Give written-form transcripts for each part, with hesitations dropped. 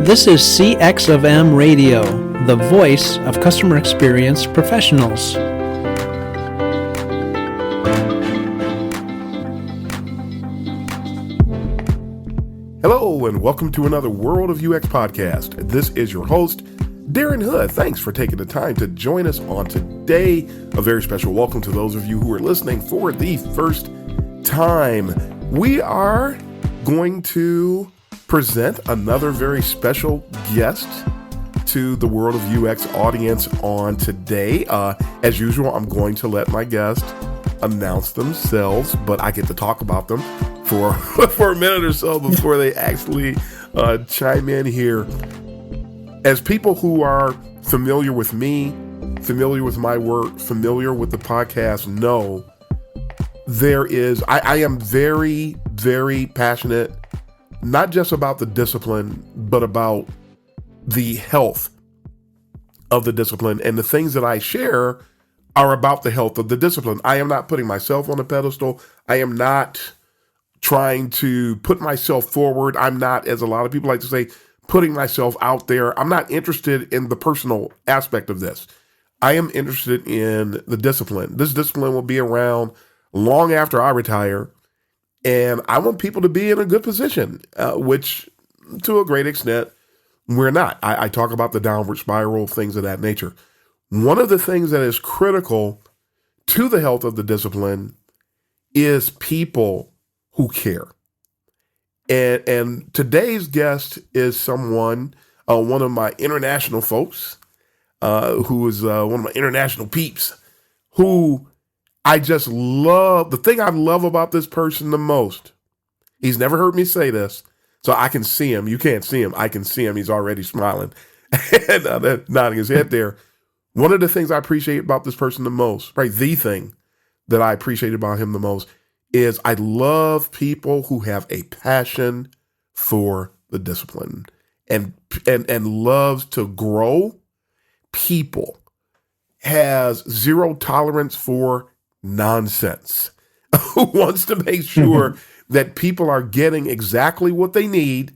This is CX of M Radio, the voice of customer experience professionals. Hello, and welcome to another World of UX podcast. This is your host, Darren Hood. Thanks for taking the time to join us on today. A very special welcome to those of you who are listening for the first time. We are going to present another very special guest to the World of UX audience on today. As usual, I'm going to let my guest announce themselves, but I get to talk about them for a minute or so before they actually chime in here. As people who are familiar with me, familiar with my work, familiar with the podcast know, I am very, very passionate, not just about the discipline, but about the health of the discipline. And the things that I share are about the health of the discipline. I am not putting myself on a pedestal. I am not trying to put myself forward. I'm not, as a lot of people like to say, putting myself out there. I'm not interested in the personal aspect of this. I am interested in the discipline. This discipline will be around long after I retire. And I want people to be in a good position, which to a great extent, we're not. I talk about the downward spiral, things of that nature. One of the things that is critical to the health of the discipline is people who care. And today's guest is someone, one of my international folks, who is one of my international peeps, who I just love. The thing I love about this person the most, he's never heard me say this, so I can see him. You can't see him. I can see him. He's already smiling and nodding his head there. One of the things I appreciate about this person the most, right, the thing that I appreciate about him the most is I love people who have a passion for the discipline and loves to grow people, has zero tolerance for nonsense, who wants to make sure that people are getting exactly what they need.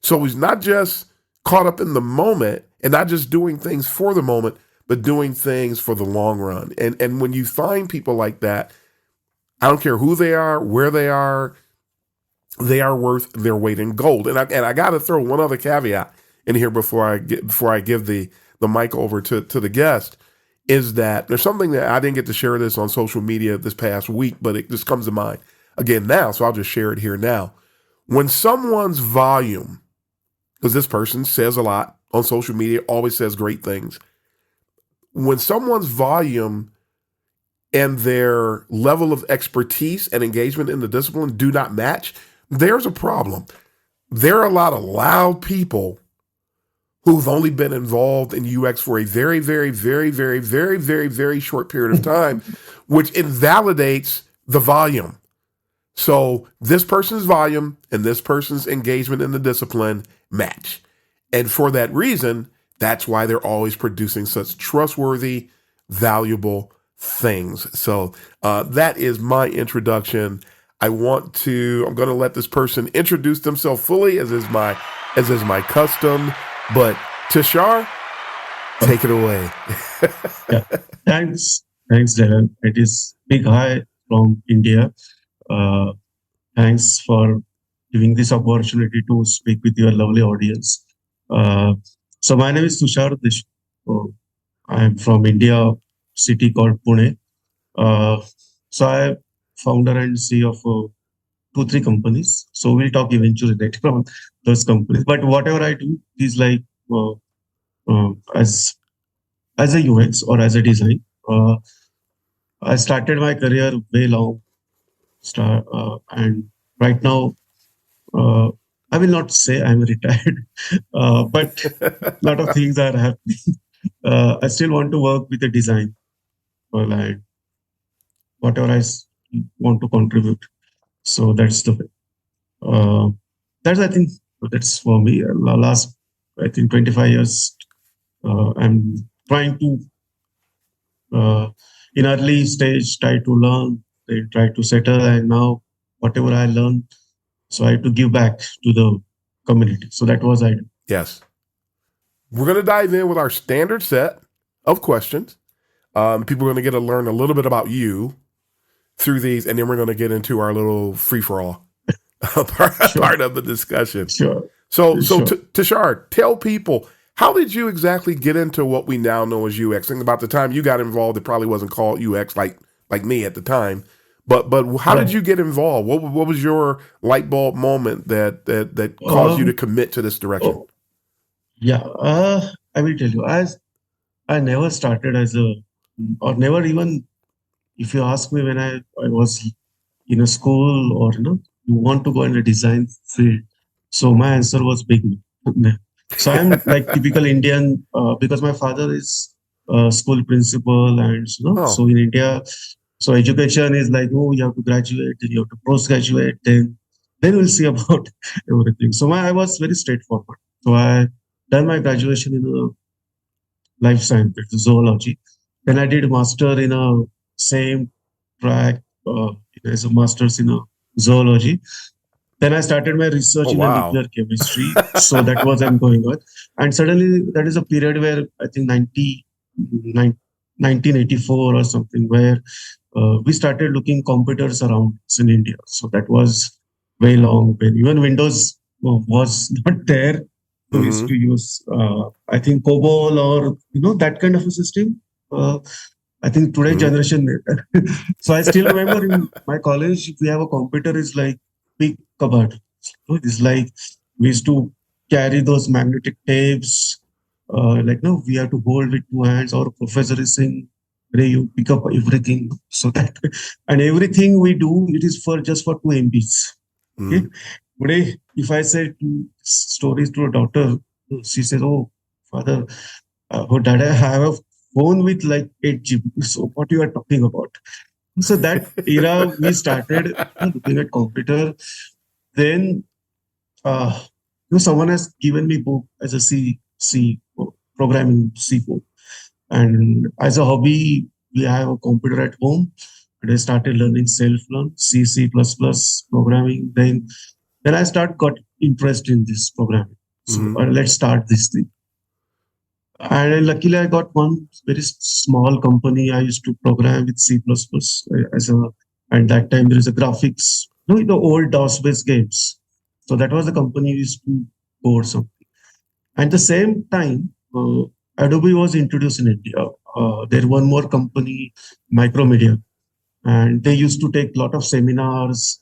So he's not just caught up in the moment and not just doing things for the moment, but doing things for the long run. And when you find people like that, I don't care who they are, where they are worth their weight in gold. And I got to throw one other caveat in here before I give the mic over to the guest, is that there's something that I didn't get to share this on social media this past week, but it just comes to mind again now, so I'll just share it here now. When someone's volume, because this person says a lot on social media, always says great things. When someone's volume and their level of expertise and engagement in the discipline do not match, there's a problem. There are a lot of loud people who've only been involved in UX for a very, very, very, very, very, very, very short period of time, which invalidates the volume. So this person's volume and this person's engagement in the discipline match. And for that reason, that's why they're always producing such trustworthy, valuable things. So that is my introduction. I'm going to let this person introduce themselves fully, as is my custom. But Tushar, take it away. Yeah. Thanks, Darren. It is big hi from India. Thanks for giving this opportunity to speak with your lovely audience. So my name is Tushar Deshmukh. I'm from India, city called Pune. So I'm founder and CEO of 2-3 companies. So we'll talk eventually later on those companies. But whatever I do is like as a UX or as a design. I started my career way long, and right now I will not say I'm retired, but a lot of things are happening. I still want to work with the design, or like whatever I want to contribute. So that's the way. I think that's for me. Last, I think 25 years, I'm trying to, in early stage, try to learn, then try to settle, and now whatever I learn, so I had to give back to the community. So that was I do. Yes. We're going to dive in with our standard set of questions. People are going to get to learn a little bit about you through these, and then we're going to get into our little free-for-all part of the discussion. Sure. So Sure. Tushar, tell people, how did you exactly get into what we now know as UX? Think about the time you got involved, it probably wasn't called UX like me at the time. But how did Right. you get involved? What was your light bulb moment that caused you to commit to this direction? Oh, yeah. I will tell you, as I never started as a, or never even, if you ask me when I was in a school or, you want to go in a design field. So my answer was big no. So I'm like typical Indian because my father is a school principal, and Oh, so in India, so education is like, oh, you have to graduate, then you have to postgraduate, then we'll see about everything. So I was very straightforward. So I done my graduation in life science, zoology. Then I did master in a same track as a master's in a zoology. Then I started my research oh in a wow. nuclear chemistry. So that was I'm going on. And suddenly that is a period where I think 1984 or something, where we started looking computers around us in India. So that was way long when even Windows was not there. So we used to Mm-hmm. use, I think, COBOL or, that kind of a system. Uh, I think today Mm-hmm. generation. So I still remember in my college, we have a computer is like big cupboard. It's like we used to carry those magnetic tapes. Like no, we have to hold with two hands. Our professor is saying, "Hey, you pick up everything." So that and everything we do, it is for just for 2 MBs. Okay. Mm-hmm. Today, if I say two stories to a daughter, she says, "Oh, father, oh, dad, I have a phone with like 8 GB. So what you are talking about?" So that era, we started looking at computer. Then, someone has given me book as a C programming C code, and as a hobby, we have a computer at home. And I started learning self-learn C++ programming. Then I got interest in this programming. So Mm-hmm. let's start this thing. And luckily, I got one very small company. I used to program with C++ as a, and that time there is a graphics, the old DOS-based games. So that was the company we used to code something. And the same time, Adobe was introduced in India. There one more company, Micromedia, and they used to take a lot of seminars,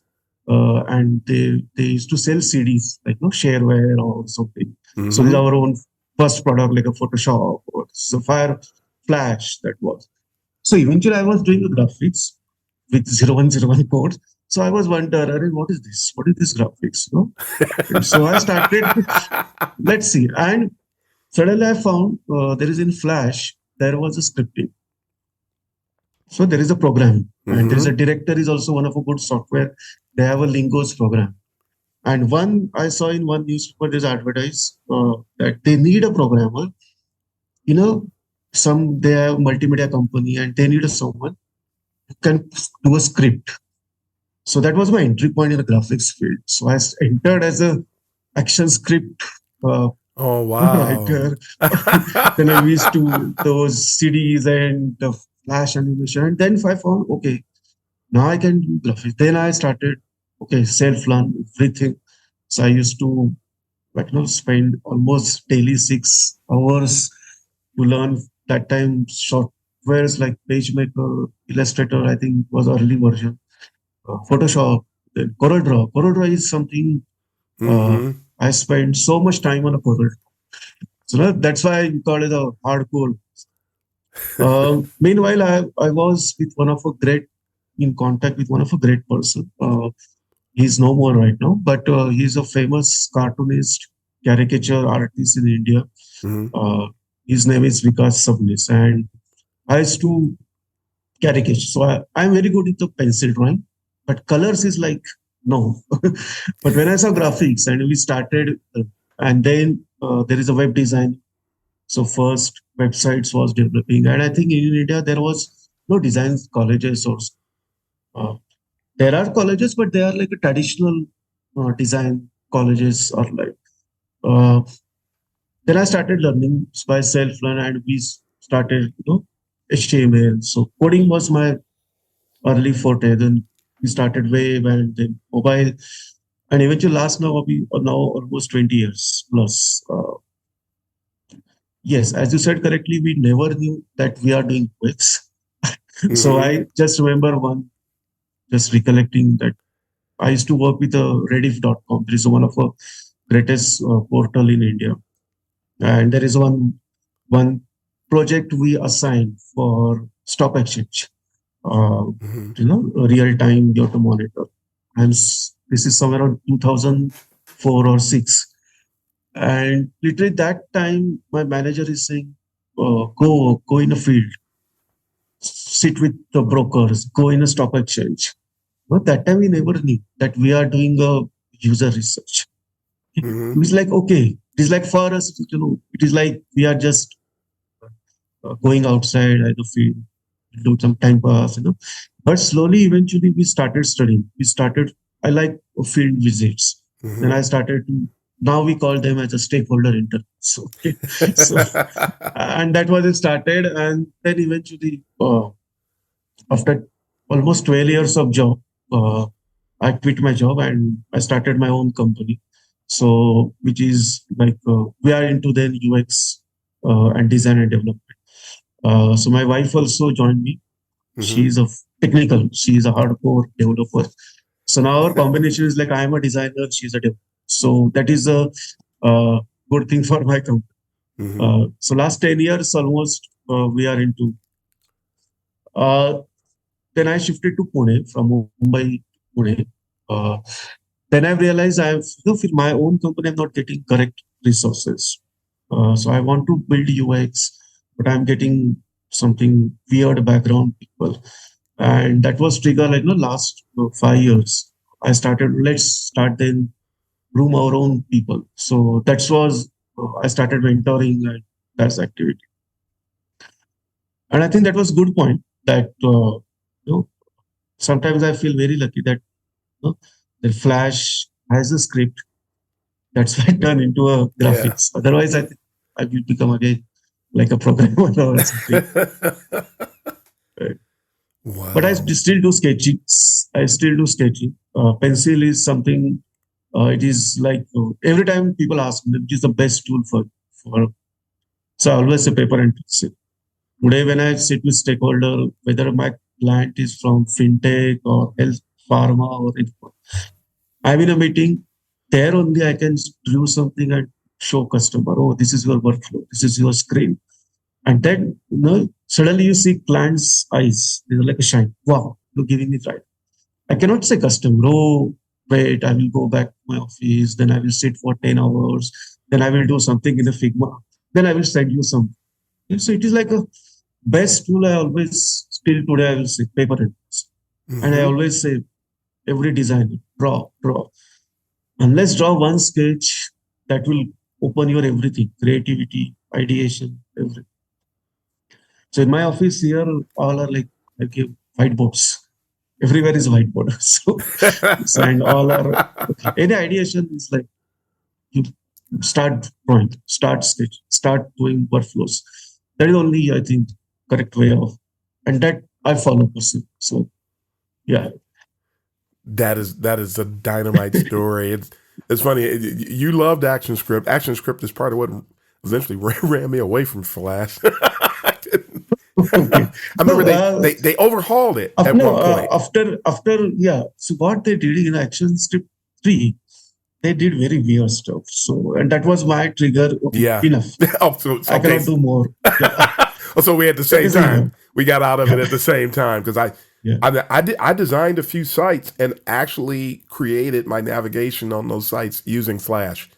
and they used to sell CDs like no shareware or something. So this is Mm-hmm. our own first product like a Photoshop or Sapphire Flash that was. So eventually I was doing the graphics with 0101 code. So I was wondering, what is this? What is this graphics? And so I started, let's see. And suddenly I found there is in Flash, there was a scripting. So there is a program, and there is a Mm-hmm. director is also one of a good software. They have a Lingos program. And one I saw in one newspaper, there's advertised that they need a programmer. You know, some they have multimedia company and they need a someone who can do a script. So that was my entry point in the graphics field. So I entered as a action script uh, Oh wow. writer. Then I used to those CDs and the flash animation. And then I found, okay, now I can do graphics. Then I started, okay, self-learn everything. So I used to spend almost daily 6 hours to learn that time softwares like PageMaker, Illustrator, I think was early version, Photoshop, then CorelDRAW. CorelDRAW is something uh, Mm-hmm. I spent so much time on a Corel. So that's why I call it a hardcore. Meanwhile, I was with one of a great in contact with one of a great person. He's no more right now, but he's a famous cartoonist, caricature artist in India. Mm-hmm. Uh, his name is Vikas Sabnis, and I used to caricature. So I'm very good with the pencil drawing, but colors is like no. But when I saw graphics and we started, and then there is a web design. So first websites was developing, and I think in India there was no design colleges or uh, there are colleges, but they are like a traditional design colleges or like. Uh, Then I started learning by self-learn, and we started, HTML. So coding was my early forte. Then we started web and then mobile, and eventually last now almost 20 years plus. Yes, as you said correctly, we never knew that we are doing UX. So Mm-hmm. I just remember just recollecting that I used to work with Rediff.com. There is one of the greatest portal in India, and there is one project we assigned for stock exchange. Uh, Mm-hmm. Real time you have to monitor. And this is somewhere around 2004 or six. And literally that time, my manager is saying, go in a field, sit with the brokers, go in a stock exchange. But that time we never knew that we are doing a user research. It Mm-hmm. was like, okay, it is like for us, it is like we are just going outside at the field, do some time pass. But slowly, eventually, we started studying. I like field visits. Then Mm-hmm. I started to, now we call them as a stakeholder interviews. Okay. So, and that was it started. And then eventually, after almost 12 years of job, I quit my job and I started my own company. So, which is like, we are into then UX and design and development. So my wife also joined me. Mm-hmm. She is a hardcore developer. So now our combination is like I am a designer, she's a developer. So that is a good thing for my company. Mm-hmm. So last 10 years almost we are into. Uh, then I shifted to Pune from Mumbai to Pune. Uh, then I realized for my own company, I'm not getting correct resources. So I want to build UX, but I'm getting something weird background people. And that was trigger like last 5 years. Let's start then groom our own people. So that was, I started mentoring and that's activity. And I think that was good point that, sometimes I feel very lucky that, the Flash has a script that's why turned into a Yeah. graphics. Otherwise, I think I will become again like a programmer or something. Right? But I Wow. still do sketching. I still do sketching. Pencil is something. It is like every time people ask me, which is the best tool for. So I always say paper and pencil. Today, when I sit with stakeholder, whether my client is from fintech or health, pharma or anything, I'm in a meeting. There only I can do something and show customer, oh, this is your workflow, this is your screen. And then, suddenly you see client's eyes, they're like a shine. Wow, you're giving it right. I cannot say customer, oh, wait, I will go back to my office, then I will sit for 10 hours, then I will do something in a Figma, then I will send you some. So it is like a best tool. I always, still today, I will say paper and pencil. And I Mm-hmm. always say, every designer, draw. And let's draw one sketch that will open your everything, creativity, ideation, everything. So in my office here, all are like whiteboards. Everywhere is whiteboard. So and all are okay. Any ideation is like you start drawing, start sketch, start doing workflows. That is only I think correct way of, and that I follow personally. So yeah. That is a dynamite story. It's funny. You loved ActionScript. ActionScript is part of what eventually ran me away from Flash. I Okay. remember No, they overhauled it at no, one point. after yeah. So what they did in Action Strip 3, they did very weird stuff. So and that was my trigger. Okay, Yeah. enough. Oh, so I okay. cannot do more. Yeah, So we at the that same is a time. yeah, We got out of it yeah, at the same time because yeah. I designed a few sites and actually created my navigation on those sites using Flash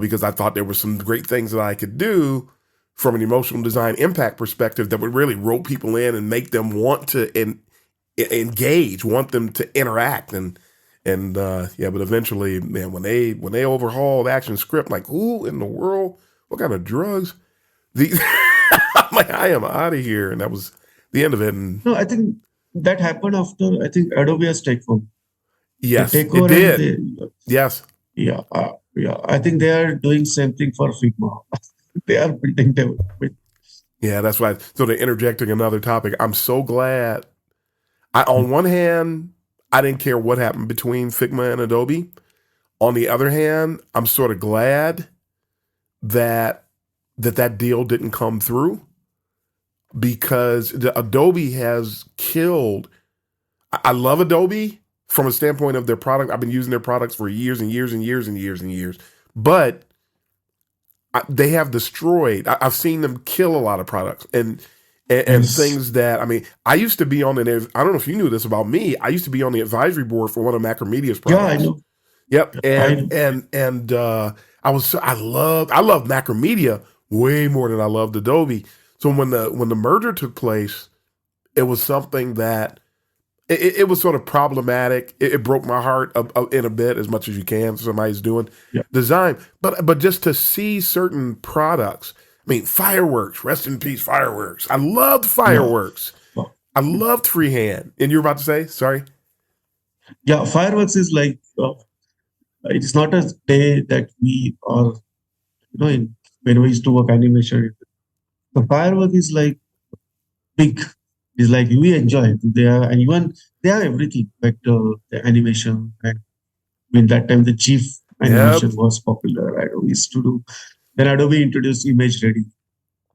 because I thought there were some great things that I could do from an emotional design impact perspective that would really rope people in and make them want to engage, want them to interact and yeah. But eventually, man, when they overhauled ActionScript, like who in the world? What kind of drugs? The I'm like, I am out of here, and that was the end of it. And No, I think that happened after I think Adobe has taken they yes, take it over and did. they Yes. yeah I think they are doing same thing for Figma. They are building development. Yeah, that's why. So to interjecting another topic, I'm so glad. On one hand, I didn't care what happened between Figma and Adobe. On the other hand, I'm sort of glad that that deal didn't come through, because the Adobe has killed. I love Adobe from a standpoint of their product. I've been using their products for years and years and years and years and years, but they have destroyed. I've seen them kill a lot of products and Yes. things that, I mean, I used to be on I don't know if you knew this about me. I used to be on the advisory board for one of Macromedia's Yeah, I products. know. Yep. I And know. I loved Macromedia way more than I loved Adobe. So when the merger took place, it was something that it was sort of problematic. It broke my heart in a bit, as much as you can. Somebody's doing Yeah. design, but just to see certain products. I mean, fireworks. Rest in peace, fireworks. I loved Yeah. fireworks. I loved freehand. And you're about to say, sorry. Yeah. Fireworks is like, it's not a day that we are, when we used to work animation. The firework is like big. It's like we enjoy it. And even they are everything, like the animation. And in that time, the chief Yep. animation was popular. Adobe used to do. Then Adobe introduced Image Ready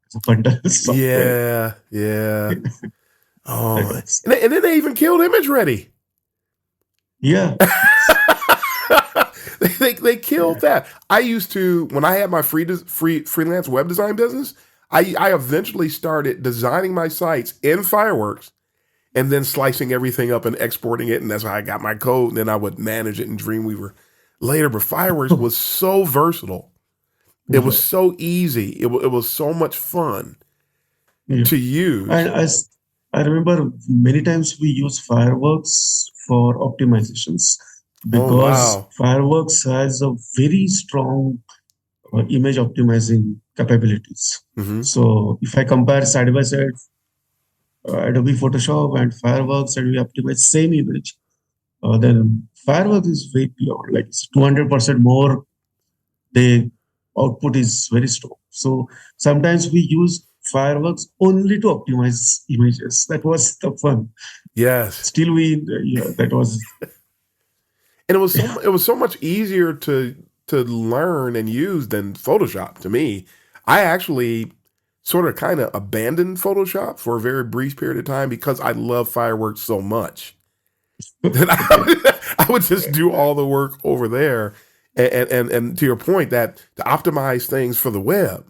as a bundle software. Yeah. Yeah. That Oh, was, and then they even killed Image Ready. yeah, They killed yeah. that. I used to, when I had my freelance web design business, I eventually started designing my sites in Fireworks and then slicing everything up and exporting it, and that's how I got my code. And then I would manage it in Dreamweaver later. But Fireworks was so versatile. It was Yeah. so easy. It was so much fun Yeah. to use. And I remember many times we use Fireworks for optimizations Oh because wow. Fireworks has a very strong image optimizing capabilities. Hmm. So if I compare side by side Adobe Photoshop and Fireworks, and we optimize same image, then Fireworks is way beyond, like it's 200% more. The output is very strong. So sometimes we use Fireworks only to optimize images. That was the fun. Yes. Still, yeah, that was, And it was so much easier to learn and use than Photoshop to me. I actually sort of kind of abandoned Photoshop for a very brief period of time because I love Fireworks so much that okay. I would just do all the work over there. And to your point, that to optimize things for the web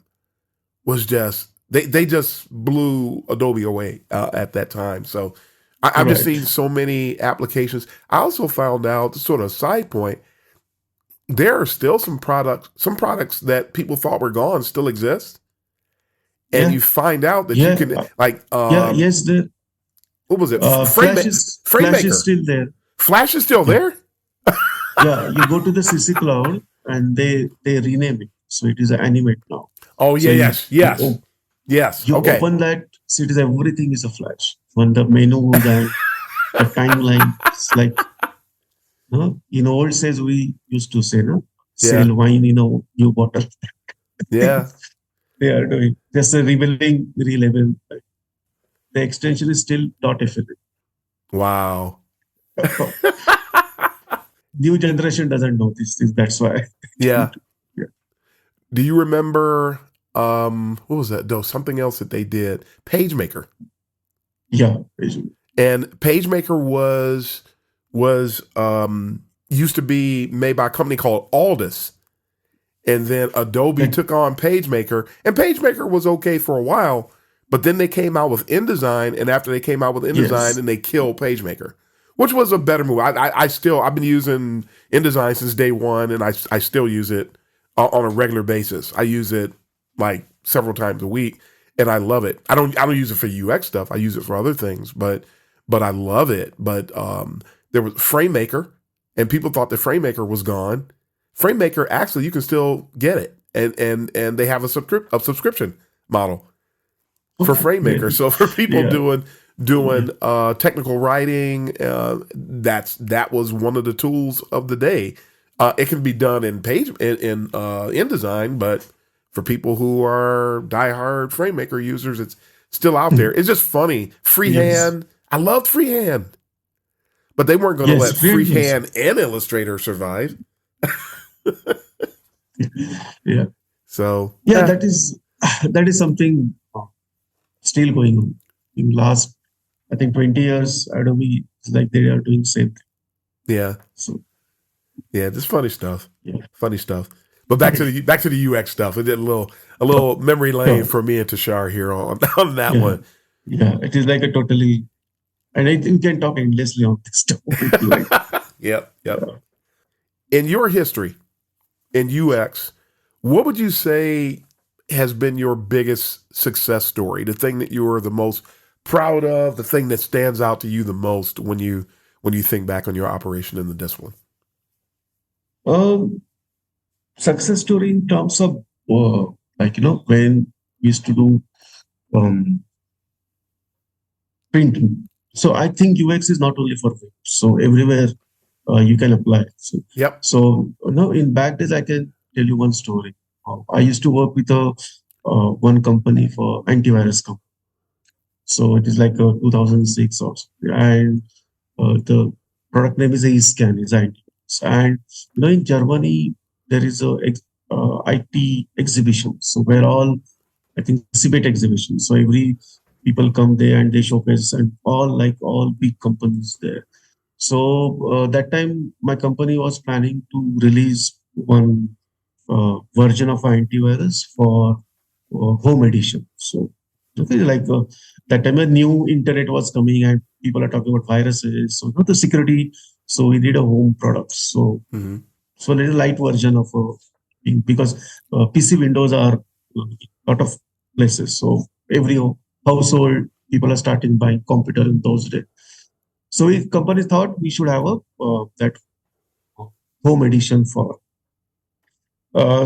was just, they just blew Adobe away at that time. So I've just Right. seen so many applications. I also found out, sort of a side point, there are still some products that people thought were gone still exist. And Yeah. you find out that you Yeah. can, like, Yeah. Yes. The what was it? Flash is FrameMaker. still there. Flash is still Yeah. there? Yeah. You go to the CC Cloud and they rename it, so it is Animate now. Oh, yeah, So yes, yes, yes. you Okay. open that, so it is everything is a Flash. When the menus and the timeline, it's like, in old says we used to say, no, Yeah, sell wine in a new bottle. yeah. They are doing just a rebuilding, relabel. The extension is still .fl. Wow. New generation doesn't know these things. That's why. Yeah. Yeah. Do you remember, what was that? Though something else that they did? PageMaker. Yeah. And PageMaker was used to be made by a company called Aldus. And then Adobe Like, took on PageMaker, and PageMaker was okay for a while, but then they came out with InDesign, and after they came out with InDesign, yes. then they killed PageMaker, which was a better move. I've been using InDesign since day one, and I still use it on a regular basis. I use it like several times a week, and I love it. I don't use it for UX stuff. I use it for other things, but I love it. But there was FrameMaker, and people thought the FrameMaker was gone. FrameMaker, actually, you can still get it, and they have a subscription model for Okay. FrameMaker. So for people Yeah. doing technical writing, that was one of the tools of the day. It can be done in InDesign, but For people who are diehard FrameMaker users, it's still out there. It's just funny. Yes. Freehand. I loved Freehand, but they weren't going to Yes. let Friend, yes. Freehand and Illustrator survive. Yeah. So Yeah. That is something still going on. In last, I think 20 years, Adobe is like they are doing same thing. yeah, So just funny stuff. yeah. Funny stuff. But back to the UX stuff. It did a little memory lane Sure. for me and Tushar here on that Yeah. one. Yeah. It is like a totally, and I think we can talk endlessly on this topic. Like, Yep. In your history in UX, what would you say has been your biggest success story? The thing that you are the most proud of, the thing that stands out to you the most when you think back on your operation in the discipline? success story in terms of like when we used to do printing. So I think UX is not only for web. So everywhere you can apply. Yep. So in back days I can tell you one story. I used to work with a one company for antivirus company. So it is like 2006 or something. And the product name is eScan, is antivirus. And in Germany there is a IT exhibition. So where all I think exhibit exhibition. So every people come there and they showcase and all big companies there. So that time my company was planning to release one version of antivirus for home edition. So okay, like that time a new internet was coming and people are talking about viruses. So not the security. So we did a home product. So Mm-hmm. so a little light version of thing, because PC Windows are lot of places. So every household people are starting buying computer in those days. So we company thought we should have a that home edition for.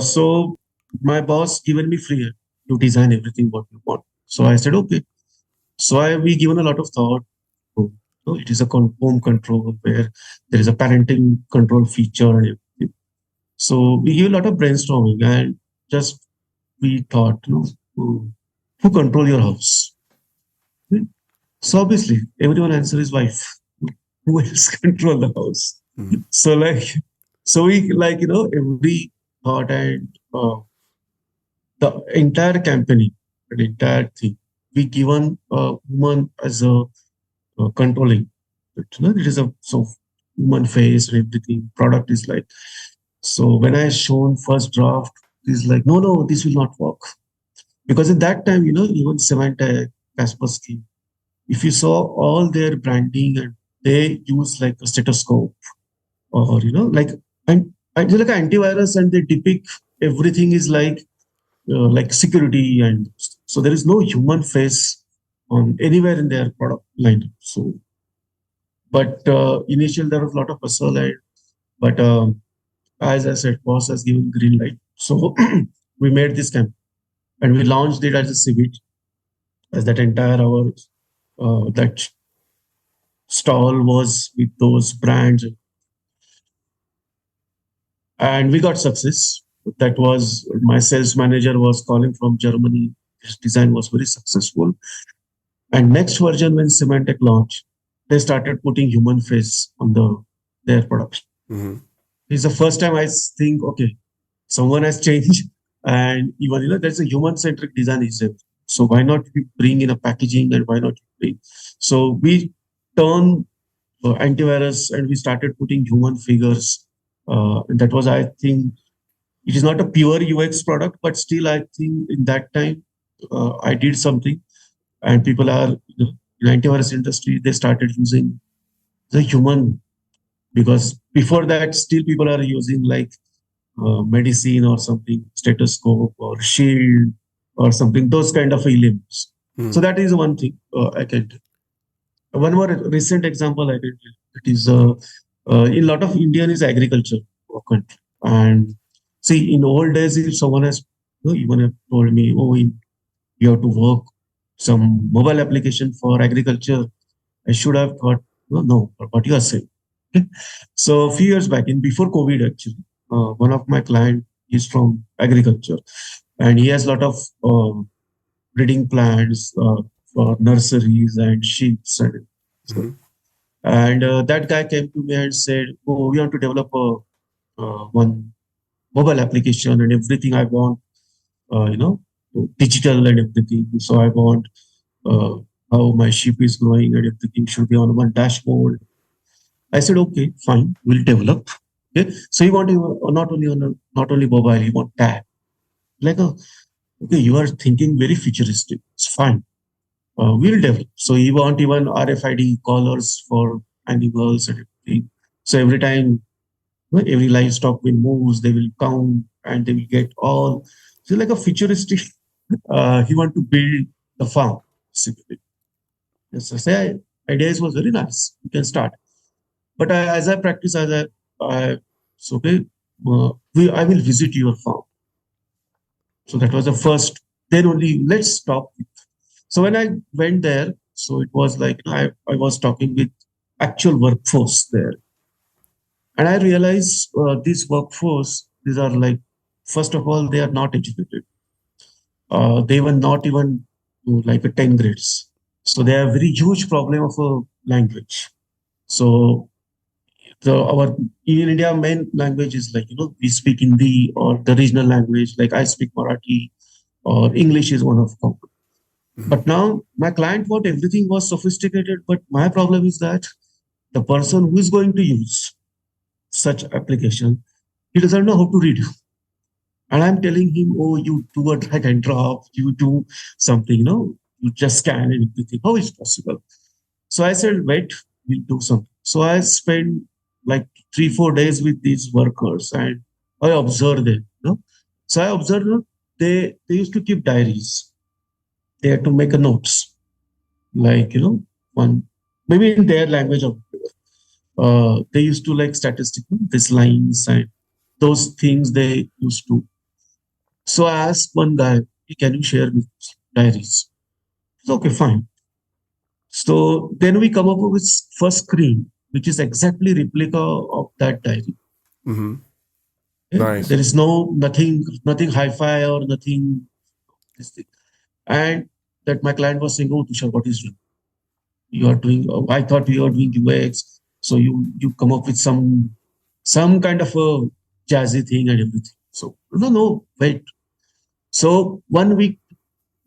So my boss given me free hand to design everything what we want. So I said okay. So we given a lot of thought. So it is a home control where there is a parenting control feature and everything. So we give a lot of brainstorming and just we thought, who control your house? So obviously everyone answer is wife. Who else control the house? Mm-hmm. So so we every thought and the entire campaign, the entire thing, we given a woman as a controlling. But, it is a so human face and everything. Product is like so. When I shown first draft, is like no, this will not work because at that time even Symantec, Kaspersky, if you saw all their branding and they use like a stethoscope or and like antivirus and they depict everything is like security and so there is no human face on anywhere in their product line. So but initially there was a lot of hustle and but as I said boss has given green light, so we made this camp and we launched it as a civit as that entire our that stall was with those brands and we got success. That was my sales manager was calling from Germany. His design was very successful. And next version, when Symantec launched, they started putting human face on their production. Mm-hmm. It's the first time I think, okay, someone has changed, and even there's a human centric design is there. So why not we bring in a packaging and why not bring? So we turn antivirus and we started putting human figures. That was, I think, it is not a pure UX product, but still, I think in that time, I did something, and people are in antivirus industry they started using the human because before that, still people are using like medicine or something, stethoscope or shield or something, those kind of limbs. Mm-hmm. So that is one thing I can do. One more recent example I can tell. It is in a lot of Indian is agriculture country. And see, in old days, if someone has even have told me, oh, you have to work some mobile application for agriculture, I should have thought, no, what you are saying. So a few years back, in before COVID, actually, one of my client is from agriculture, and he has a lot of breeding plants for nurseries and sheep. And so, Mm-hmm. and that guy came to me and said, "Oh, we want to develop a one mobile application and everything. I want, you know, digital and everything. So I want uh, how my sheep is growing and everything should be on one dashboard." I said, "Okay, fine, we'll develop." Okay, so you want to not only mobile, you want tab. Like, okay, you are thinking very futuristic. It's fine. We'll develop. So you want even RFID collars for animals and everything. So every time, every livestock will moves, they will count and they will get all. So like a futuristic. He want to build the farm. Simply. Yes, so say ideas was very nice. You can start. But as I practice, so okay, I will visit your farm. So that was the first. Then only let's stop. So when I went there, so it was like I was talking with actual workforce there, and I realized this workforce, these are like, first of all, they are not educated. They were not even like a 10 grades. So they have very huge problem of a language. So our in India, main language is like, we speak Hindi or the regional language, like I speak Marathi or English is one of them. Mm-hmm. But now my client want everything was sophisticated, but my problem is that the person who is going to use such application, he doesn't know how to read. And I'm telling him, oh, you do a drag and drop, you do something, you just scan and everything. How is possible? So I said, wait, we'll do something. So I spent like 3, 4 days with these workers and I observed them. So I observed they used to keep diaries. They had to make a notes, like, one maybe in their language of they used to like statistical, these lines and those things they used to. So I asked one guy, "Hey, can you share me diaries?" It's okay, fine. So then we come up with first screen, which is exactly replica of that diary. Mm-hmm. Okay? Nice. There is nothing hi-fi or nothing. This thing. And that my client was saying, "Oh, Tushar, what is you are doing? Oh, I thought you are doing UX, so you come up with some kind of a jazzy thing and everything." So no, wait. So 1 week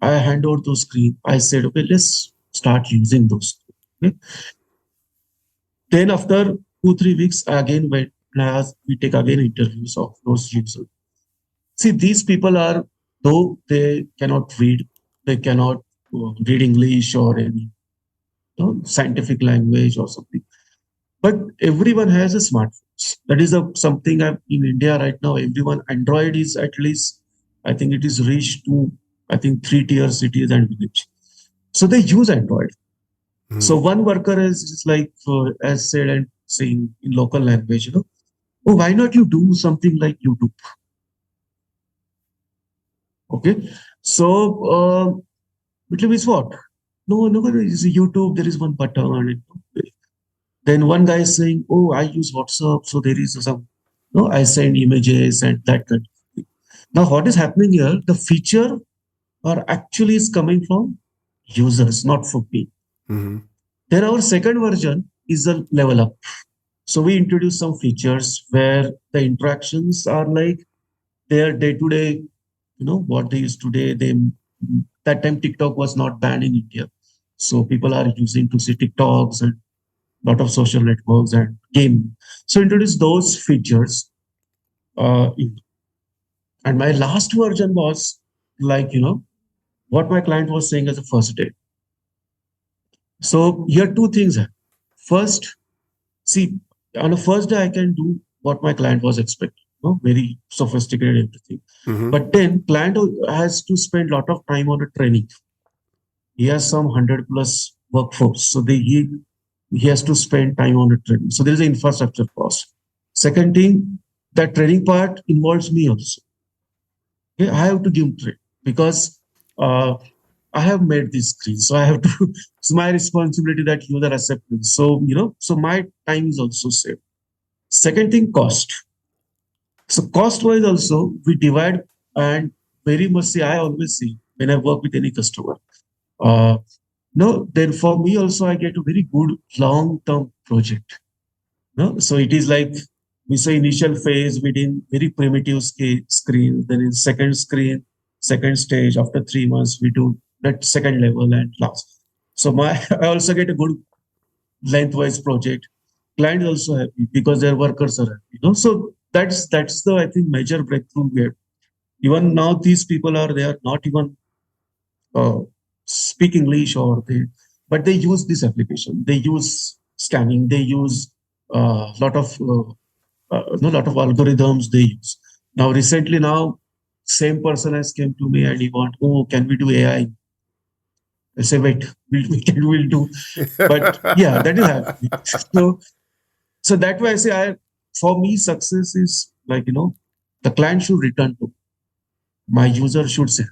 I hand over those screen. I said, okay, let's start using those. Okay. Then after 2, 3 weeks, I again went and I asked, we take again interviews of those users. See, these people are, though they cannot read, they cannot read English or any scientific language or something. But everyone has a smartphone. That is something in India right now. Everyone, Android is at least, I think it is reached to, I think, 3 tier cities and village. So they use Android. So Mm-hmm. one worker is like, as said and saying in local language, oh, why not you do something like YouTube? Okay. So it is what? No, there is a YouTube. There is one button. Then one guy is saying, "Oh, I use WhatsApp, so there is some, no, I send images and that kind of thing." Now, what is happening here? The feature are actually is coming from users, not from me. Mm-hmm. Then our second version is a level up. So we introduce some features where the interactions are like their day to day, what they use today. That time TikTok was not banned in India, so people are using to see TikToks and lot of social networks and game. So introduce those features. And my last version was like, what my client was saying as a first day. So here two things happen. First, see, on the first day I can do what my client was expecting, very sophisticated everything. Mm-hmm. But then client has to spend a lot of time on a training. He has some 100+ workforce, so he has to spend time on the training. So there is an infrastructure cost. Second thing, that training part involves me also. Okay, I have to give training because uh, I have made this screen, so I have to. It's my responsibility that user acceptance. So so my time is also saved. Second thing, cost. So cost wise also we divide and very much see, I always see when I work with any customer. Uh, no, then for me also, I get a very good long-term project. No, so it is like we say initial phase within very primitive screen, then in second stage, after 3 months, we do that second level and last. So I also get a good lengthwise project. Client is also happy because their workers are happy. So that's the I think major breakthrough we have. Even now, these people are they are not even uh, speak English but they use this application. They use scanning. They use a lot of no lot of algorithms they use. Now recently, same person has came to me and he want, oh, can we do AI? I say, wait, we'll do. But yeah, that is happening. So that way I say, for me, success is like, the client should return to my user should say.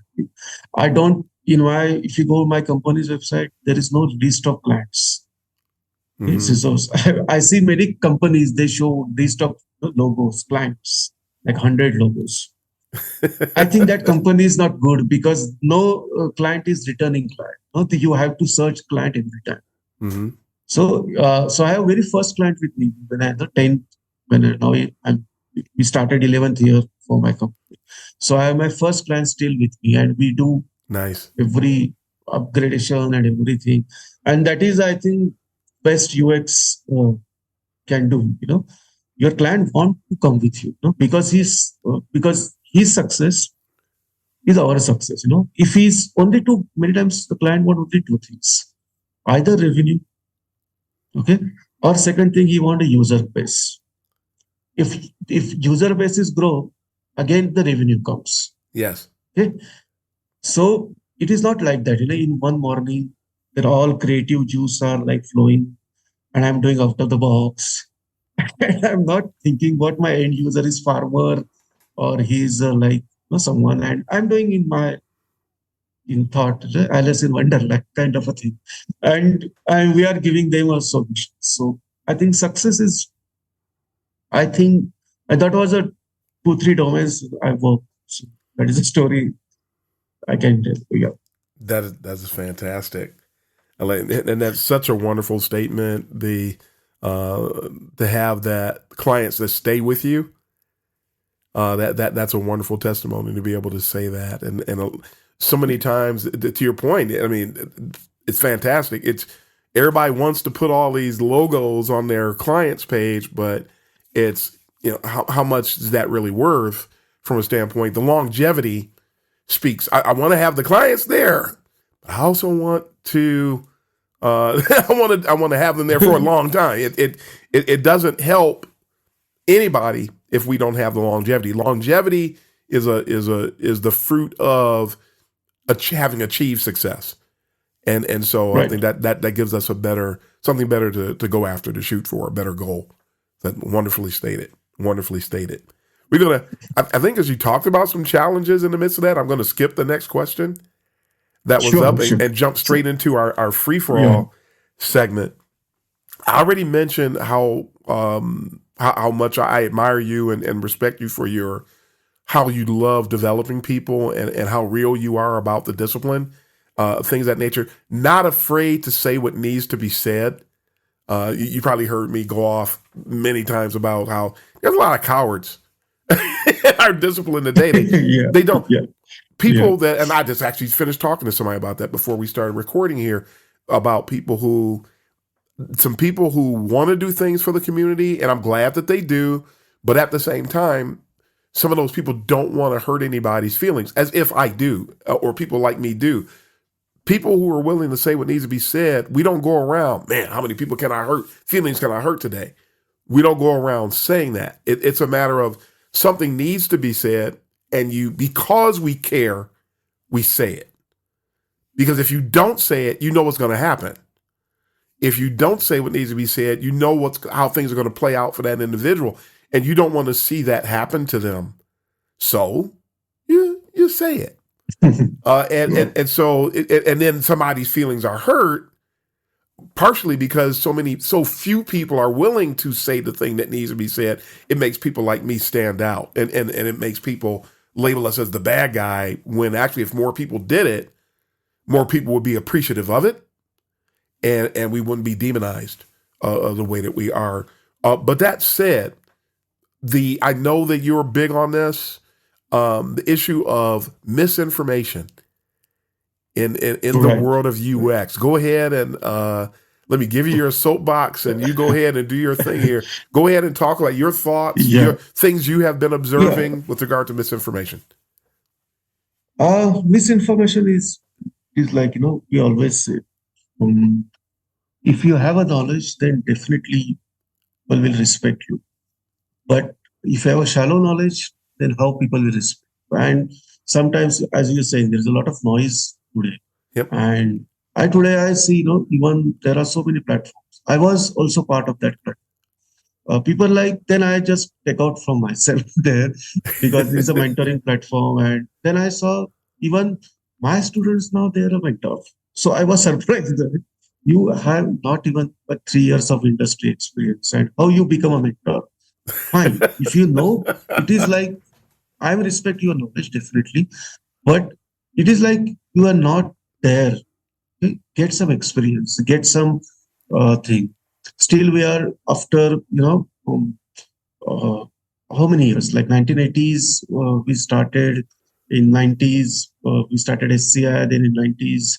I don't, if you go to my company's website, there is no list of clients. So I see many companies, they show list of logos, clients, like 100 logos. I think that company is not good because no client is returning client. No, you have to search client every time. So I have very first client with me when I had the 10th, we started 11th year for my company. So I have my first client still with me and we do nice every upgradation and everything. And that is, I think, best UX can do. Your client want to come with you, because his success is our success. If he's only two, many times the client want only two things, either revenue, okay, or second thing, he want a user base. If user bases grow, again the revenue comes. Yes. Okay. So it is not like that. In one morning, that all creative juice are like flowing, and I'm doing out of the box. And I'm not thinking what my end user is farmer or he's someone, and I'm doing in thought, Alice in Wonderland kind of a thing, and we are giving them a solution. So I think success is, I think, and that was a 2-3 domains I worked. So that is a story I can tell. Yeah. That's fantastic. And that's such a wonderful statement. To have that clients that stay with you, that's a wonderful testimony to be able to say that. And so many times, to your point, I mean, it's fantastic. It's everybody wants to put all these logos on their client's page, but it's how much is that really worth from a standpoint? The longevity speaks. I want to have the clients there, but I also want to. I want to have them there for a long time. It doesn't help anybody if we don't have the longevity. Longevity is the fruit of having achieved success, and so right. I think that gives us something better to go after, to shoot for, a better goal. That wonderfully stated. Wonderfully stated. We're gonna. I think as you talked about some challenges in the midst of that, I'm going to skip the next question that was up and jump straight into our free for all segment. I already mentioned how much I admire you and respect you for how you love developing people and how real you are about the discipline, things of that nature. Not afraid to say what needs to be said. You probably heard me go off many times about how there's a lot of cowards in our discipline today. They don't. Yeah. People that, and I just actually finished talking to somebody about that before we started recording here, about some people who want to do things for the community, and I'm glad that they do, but at the same time, some of those people don't want to hurt anybody's feelings, as if I do, or people like me do. People who are willing to say what needs to be said, we don't go around, man, how many people feelings can I hurt today? We don't go around saying that. It's a matter of something needs to be said, and because we care, we say it. Because if you don't say it, you know what's going to happen. If you don't say what needs to be said, you know how things are going to play out for that individual, and you don't want to see that happen to them. So you say it. And then somebody's feelings are hurt, partially because so few people are willing to say the thing that needs to be said. It makes people like me stand out, and it makes people label us as the bad guy, when actually if more people did it, more people would be appreciative of it, and we wouldn't be demonized the way that we are. But that said, I know that you're big on this, the issue of misinformation in the Right. world of UX. Go ahead and let me give you your soapbox, and you go ahead and do your thing here. Go ahead and talk like your thoughts, your Yeah. things you have been Yeah. observing with regard to misinformation. Misinformation is like, we always say, um, if you have a knowledge, then definitely people will respect you. But if you have a shallow knowledge, then how people will respect? And sometimes, as you're saying, there's a lot of noise today. Yep. And today I see, even there are so many platforms. I was also part of that platform. People like, then I just take out from myself there, because there is a mentoring platform. And then I saw even my students now, they are a mentor. So I was surprised that you have not even 3 years of industry experience, and how you become a mentor. Fine. If you know, it is like, I will respect your knowledge definitely, but it is like you are not there. Okay? Get some experience, get some thing. Still, we are after, uh, how many years? Like 1980s, we started. In 90s, we started SCI. Then in 90s,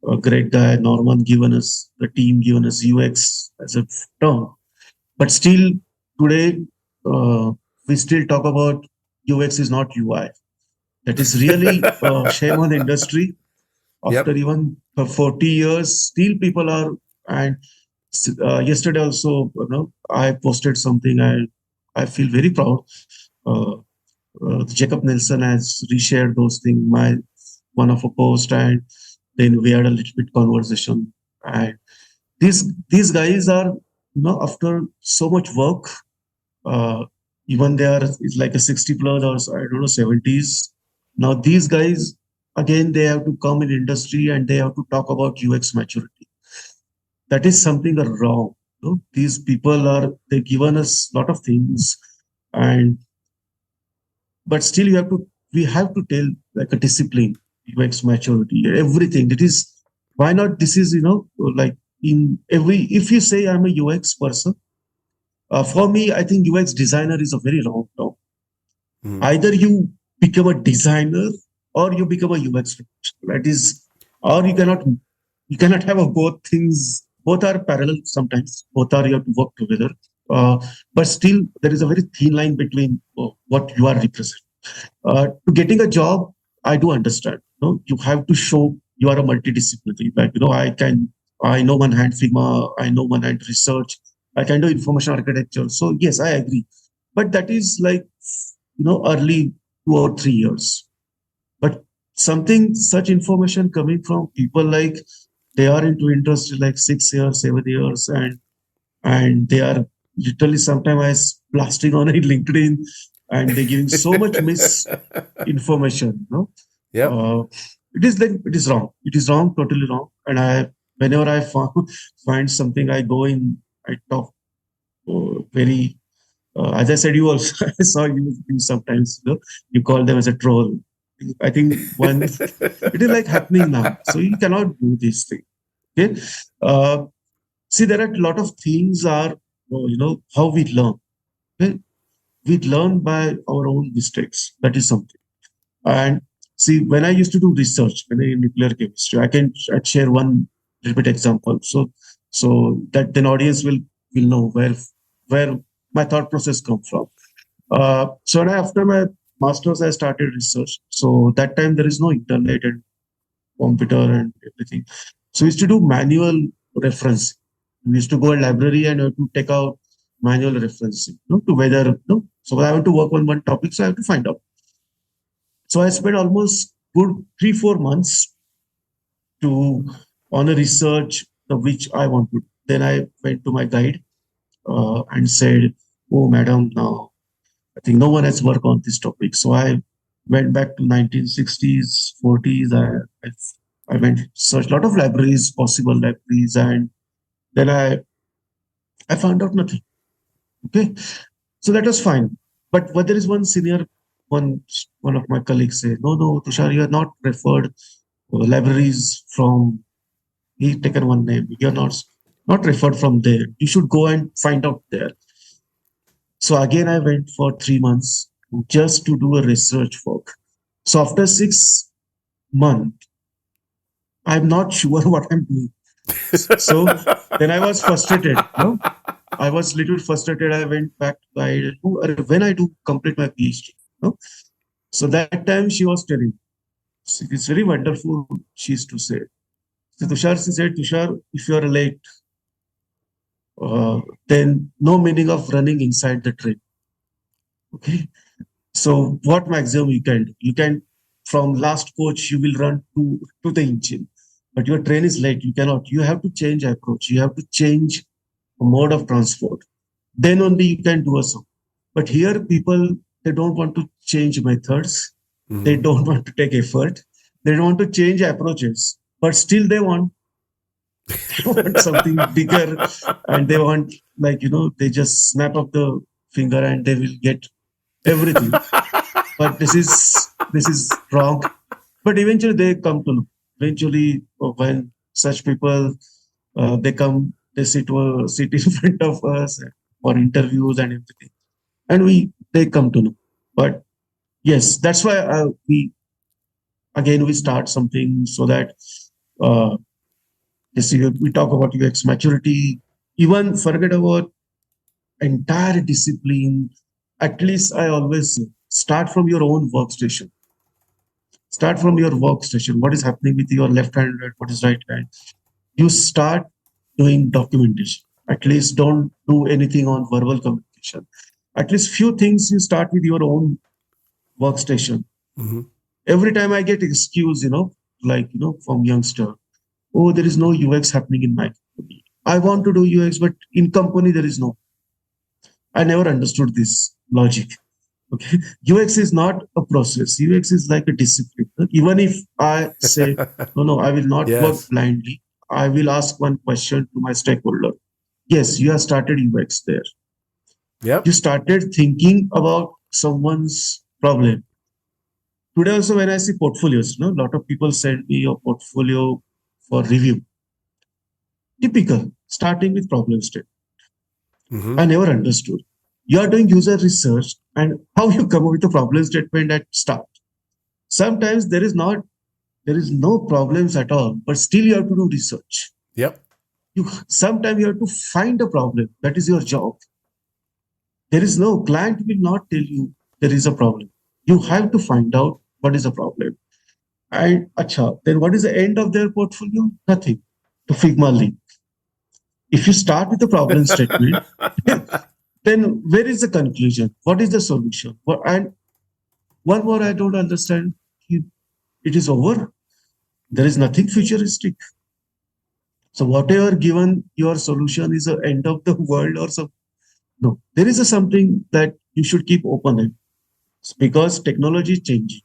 a great guy Norman given us the team, given us UX as a term. But still, today, uh, we still talk about UX is not UI. That is really shame on the industry. After Yep. even 40 years, still people are. And yesterday also, I posted something. I feel very proud. Uh, Jacob Nelson has reshared those things. My one of a post, and then we had a little bit conversation. And these guys are, after so much work, uh, even they are, it's like a 60 plus, or I don't know, 70s. Now these guys, again, they have to come in industry and they have to talk about UX maturity. That is something wrong. These people are, they given us a lot of things, and but still we have to tell like a discipline, UX maturity, everything. It is, why not? This is, like, in every, if you say I'm a UX person, for me, I think UX designer is a very wrong term. Mhm. Either you become a designer or you become a UX professional. That is, or you cannot have a both things. Both are parallel sometimes. Both are, you have to work together. But still, there is a very thin line between what you are representing. To getting a job, I do understand. You have to show you are a multidisciplinary. Like, I know one hand Figma, I know one hand research, I can do information architecture. So yes, I agree. But that is like, early 2 or 3 years. But something such information coming from people like, they are into industry like 6 years, 7 years, and they are literally sometimes blasting on it LinkedIn, and they're giving so much misinformation. Yep. It is like, it is wrong. It is wrong, totally wrong. And whenever I find something, I go in, I talk very. As I said, you also, I saw you sometimes. You call them as a troll. I think one, it is like happening now. So you cannot do this thing. Okay. Uh, See, there are a lot of things are, how we learn. Okay? We learn by our own mistakes. That is something. And see, when I used to do research, when I in nuclear chemistry, I'd share one little bit example. So that then audience will know where my thought process come from. So after my masters, I started research. So that time there is no internet and computer and everything. So we used to do manual referencing. We used to go to library and have to take out manual referencing, to whether, so I want to work on one topic, so I have to find out. So I spent almost good 3-4 months to on a research which I want to. Then I went to my guide and said, "Oh, madam, now I think no one has worked on this topic." So I went back to 1960s, 40s. I went search a lot of libraries, possible libraries, and then I found out nothing. Okay, so that was fine. But there is one senior one of my colleagues say, no, Tushar, you are not referred libraries from. He taken one name. You are not referred from there. You should go and find out there. So again, I went for 3 months just to do a research work. So after 6 months, I'm not sure what I'm doing. So then I was frustrated. No, I was little frustrated. I went back to when I do complete my PhD. No? So that time she was telling, it's very wonderful. She used to say, so Tushar, she said, Tushar, if you are late, then no meaning of running inside the train. Okay. So what maximum you can do? You can, from last coach, you will run to the engine, but your train is late. You cannot. You have to change approach. You have to change mode of transport. Then only you can do a so. But here, people, they don't want to change methods. Mm-hmm. They don't want to take effort. They don't want to change approaches, but still they want something bigger, and they want, like, they just snap up the finger and they will get everything. But this is wrong. But eventually they come to know. Eventually, when such people they come, they sit in front of us for interviews and everything, and they come to know. But yes, that's why we start something so that we talk about UX maturity. Even forget about entire discipline. At least I always say, start from your own workstation. Start from your workstation. What is happening with your left hand, what is right hand? You start doing documentation. At least don't do anything on verbal communication. At least few things you start with your own workstation. Mm-hmm. Every time I get excuse, from youngster, oh, there is no UX happening in my company. I want to do UX, but in company there is no. I never understood this logic. Okay, UX is not a process. UX is like a discipline. Even if I say, no, I will not work blindly. I will ask one question to my stakeholder. Yes, you have started UX there. Yep. You started thinking about someone's problem. Today also, when I see portfolios, a lot of people send me a portfolio for review. Typical, starting with problem statement. Mm-hmm. I never understood. You are doing user research and how you come up with a problem statement at start. Sometimes there is no problems at all, but still you have to do research. Yep. Sometimes you have to find a problem. That is your job. There is no client will not tell you there is a problem. You have to find out what is the problem. And then what is the end of their portfolio? Nothing. To Figma link. If you start with the problem statement, then where is the conclusion? What is the solution? And one more I don't understand. It is over. There is nothing futuristic. So whatever given your solution is the end of the world or something. No, there is something that you should keep open because technology is changing.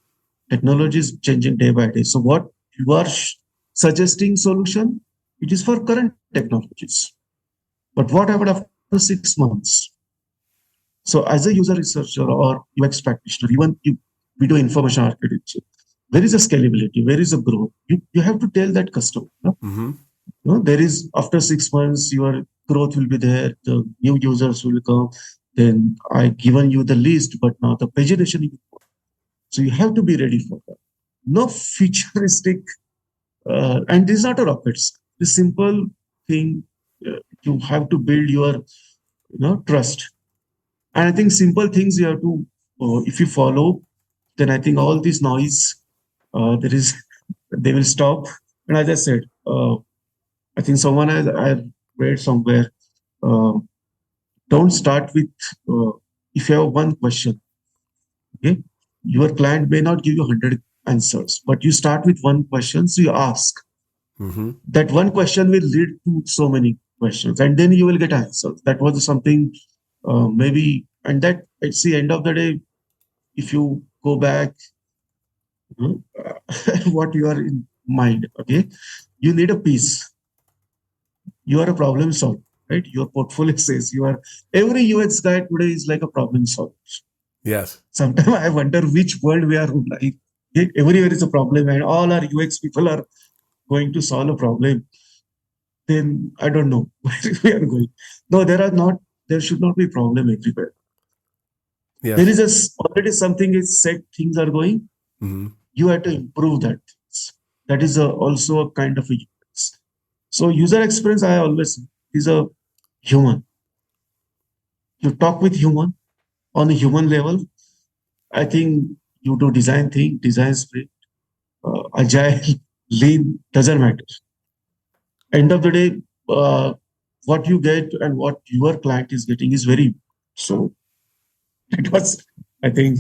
Technology is changing day by day. So what you are suggesting solution, it is for current technologies. But what happened after 6 months? So as a user researcher or UX practitioner, even we do information architecture, where is the scalability? Where is the growth? You have to tell that customer. No? Mm-hmm. There is, after 6 months, your growth will be there. The new users will come. Then I given you the list, but now the pagination will go. So you have to be ready for that. No futuristic, and this is not a rocket. The simple thing, you have to build your trust. And I think simple things you have to, if you follow, then I think all this noise, they will stop. And as I said, I think someone I read somewhere, don't start with, if you have one question, okay, your client may not give you 100 answers, but you start with one question, so you ask. Mm-hmm. That one question will lead to so many questions, and then you will get answers. That was something maybe, and that it's the end of the day. If you go back, what you are in mind, okay, you need a piece. You are a problem solver, right? Your portfolio says you are. Every UX guy today is like a problem solver. Yes. Sometimes I wonder which world we are in. Like, everywhere is a problem and all our UX people are going to solve a problem. Then I don't know where we are going. No, there should not be problem everywhere. There Yes. is already something is set, things are going. Mm-hmm. You have to improve that. That is also a kind of a UX. So user experience, I always is a human. You talk with human on a human level. I think you do design sprint, agile, lean, doesn't matter. End of the day, what you get and what your client is getting is very so. It was, I think,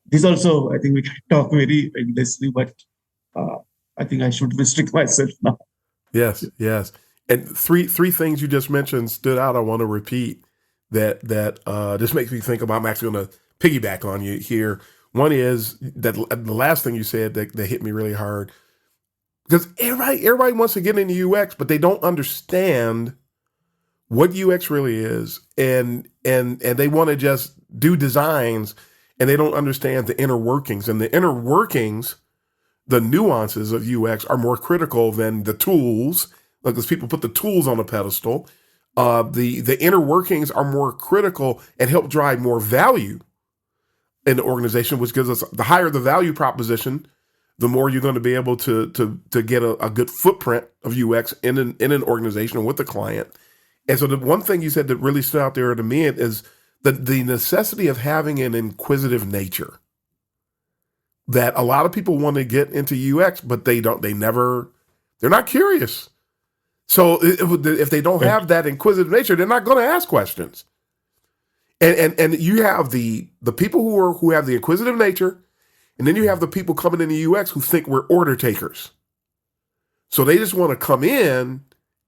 this also. I think we can talk very endlessly, but uh, I think I should restrict myself now. Yes. Yes. And three things you just mentioned stood out. I want to repeat that just makes me think about. I'm actually going to piggyback on you here. One is that the last thing you said that hit me really hard, because everybody wants to get into UX, but they don't understand what UX really is, and they want to just do designs, and they don't understand the inner workings. And the inner workings, the nuances of UX are more critical than the tools, because people put the tools on a pedestal. The inner workings are more critical and help drive more value in the organization, which gives us the higher the value proposition, the more you're going to be able to get a good footprint of UX in an organization or with the client. And so the one thing you said that really stood out there to me is the necessity of having an inquisitive nature. That a lot of people want to get into UX, but they're not curious. So if they don't have that inquisitive nature, they're not going to ask questions. And you have the people who have the inquisitive nature, and then you have the people coming into UX who think we're order takers. So they just want to come in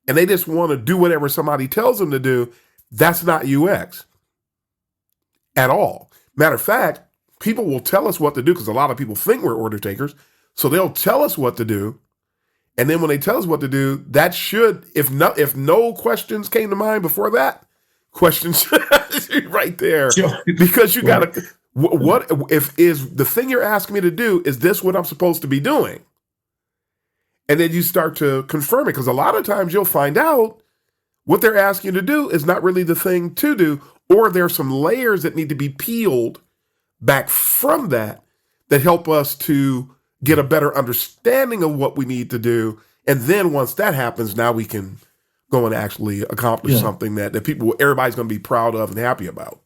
and they just want to do whatever somebody tells them to do. That's not UX at all. Matter of fact, people will tell us what to do because a lot of people think we're order takers. So they'll tell us what to do. And then when they tell us what to do, that should, if no questions came to mind before that, questions right there. Sure. Because you got to, what if is the thing you're asking me to do, is this what I'm supposed to be doing? And then you start to confirm it, because a lot of times you'll find out what they're asking you to do is not really the thing to do, or there's some layers that need to be peeled back from that help us to get a better understanding of what we need to do. And then once that happens, now we can go and actually accomplish something that everybody's going to be proud of and happy about.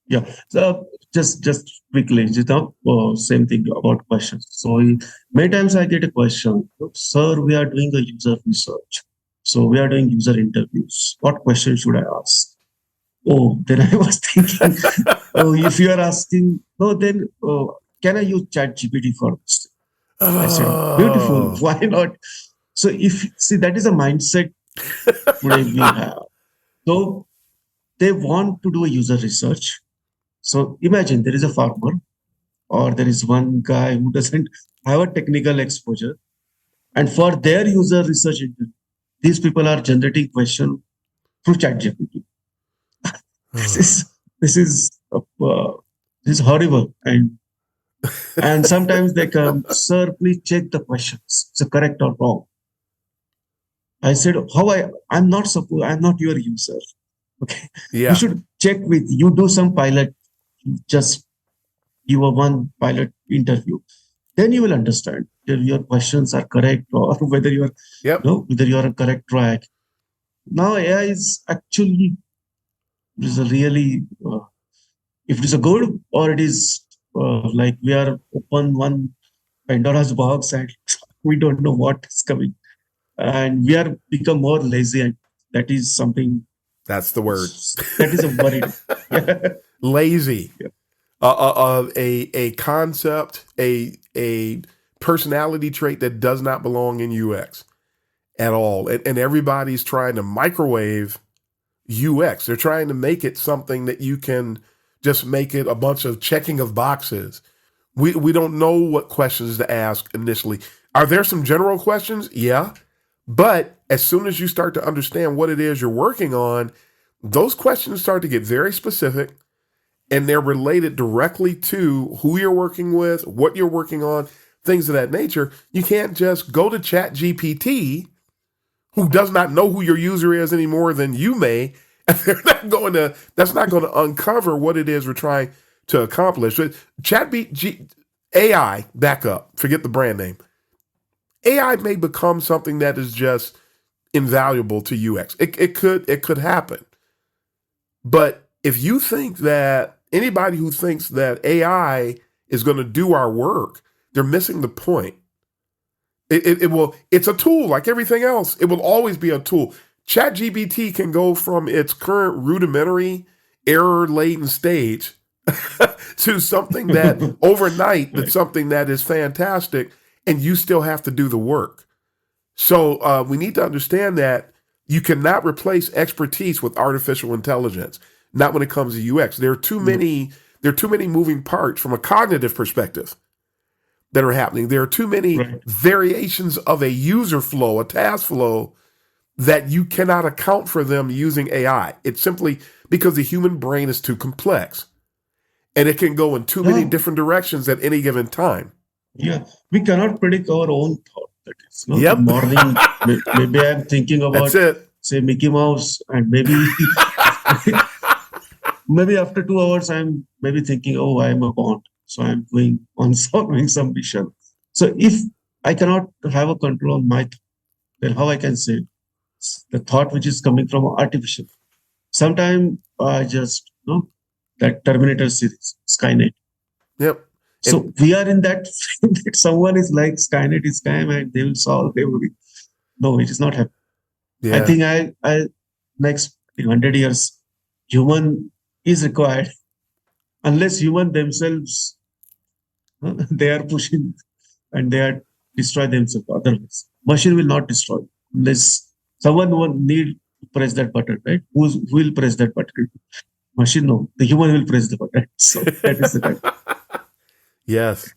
Yeah. So just quickly, same thing about questions. So many times I get a question, sir, we are doing a user research. So we are doing user interviews. What question should I ask? Oh, then I was thinking, if you are asking, then can I use ChatGPT for this? I said, beautiful. Why not? So that is a mindset today we have. So they want to do a user research. So imagine there is a farmer, or there is one guy who doesn't have a technical exposure. And for their user research, these people are generating questions through ChatGPT. This is horrible. And sometimes they come, sir, please check the questions. Is it correct or wrong? I said, I'm not your user. Okay. Yeah. You should check you do some pilot, just give a one pilot interview. Then you will understand if your questions are correct or whether you are, whether you are on correct track. Now AI is actually really, if it is a good, or it is like we are open one Pandora's box and we don't know what is coming, and we are become more lazy, and that is something. That's the word. That is a worry. Lazy. Yeah. A concept, a personality trait that does not belong in UX at all. And everybody's trying to microwave UX. They're trying to make it something that you can just make it a bunch of checking of boxes. We don't know what questions to ask initially. Are there some general questions? Yeah. But as soon as you start to understand what it is you're working on, those questions start to get very specific. and they're related directly to who you're working with, what you're working on, things of that nature. You can't just go to ChatGPT, who does not know who your user is any more than you may. And that's not going to uncover what it is we're trying to accomplish. So AI, back up, forget the brand name. AI may become something that is just invaluable to UX. It could happen. But if you think that anybody who thinks that AI is going to do our work, they're missing the point. It's a tool like everything else. It will always be a tool. ChatGPT can go from its current rudimentary, error-laden stage to something that overnight, that's something that is fantastic, and you still have to do the work. So we need to understand that you cannot replace expertise with artificial intelligence. Not when it comes to UX. There are too many moving parts from a cognitive perspective that are happening. There are too many variations of a user flow, a task flow, that you cannot account for them using AI. It's simply because the human brain is too complex, and it can go in too many different directions at any given time. Yeah, we cannot predict our own thought. That is, the morning, maybe I'm thinking about, say, Mickey Mouse, and maybe maybe after 2 hours, I'm maybe thinking, oh, I'm a Bond. So I'm going on solving some mission. So if I cannot have a control on my thought, then how I can say the thought which is coming from artificial? Sometimes I just, that Terminator series, Skynet. Yep. So we are in that, that someone is like, Skynet is time and they will solve everything. No, it is not happening. Yeah. I think I next 100 years, human is required. Unless human themselves, they are pushing and they are destroy themselves. Otherwise, machine will not destroy unless someone will need to press that button, right? Who will press that button? Machine, no. The human will press the button. So that is the time. Yes.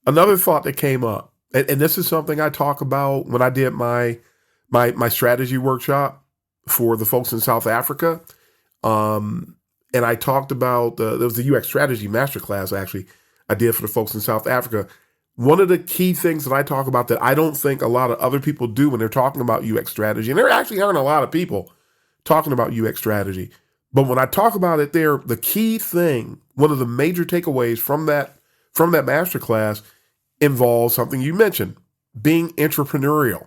Another thought that came up, and this is something I talk about when I did my strategy workshop for the folks in South Africa. And I talked about, there was the UX strategy masterclass actually I did for the folks in South Africa. One of the key things that I talk about that I don't think a lot of other people do when they're talking about UX strategy, and there actually aren't a lot of people talking about UX strategy, but when I talk about it there, the key thing, one of the major takeaways from that masterclass involves something you mentioned, being entrepreneurial.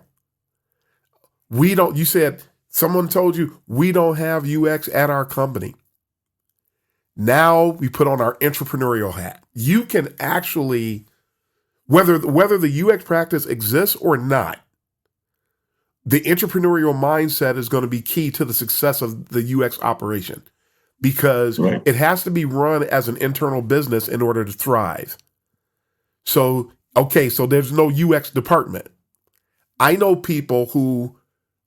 You said, someone told you, we don't have UX at our company. Now we put on our entrepreneurial hat. You can actually, whether the UX practice exists or not, the entrepreneurial mindset is going to be key to the success of the UX operation, because it has to be run as an internal business in order to thrive. So there's no UX department. I know people who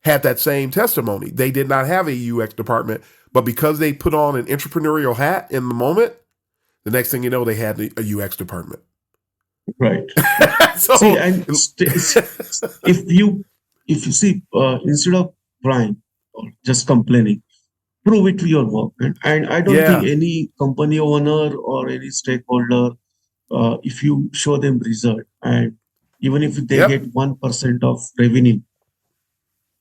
had that same testimony. They did not have a UX department, but because they put on an entrepreneurial hat in the moment, the next thing you know, they had a UX department. Right. So, see, and if you see, instead of crying or just complaining, prove it to your work. And I don't think any company owner or any stakeholder, if you show them result, and even if they get 1% of revenue,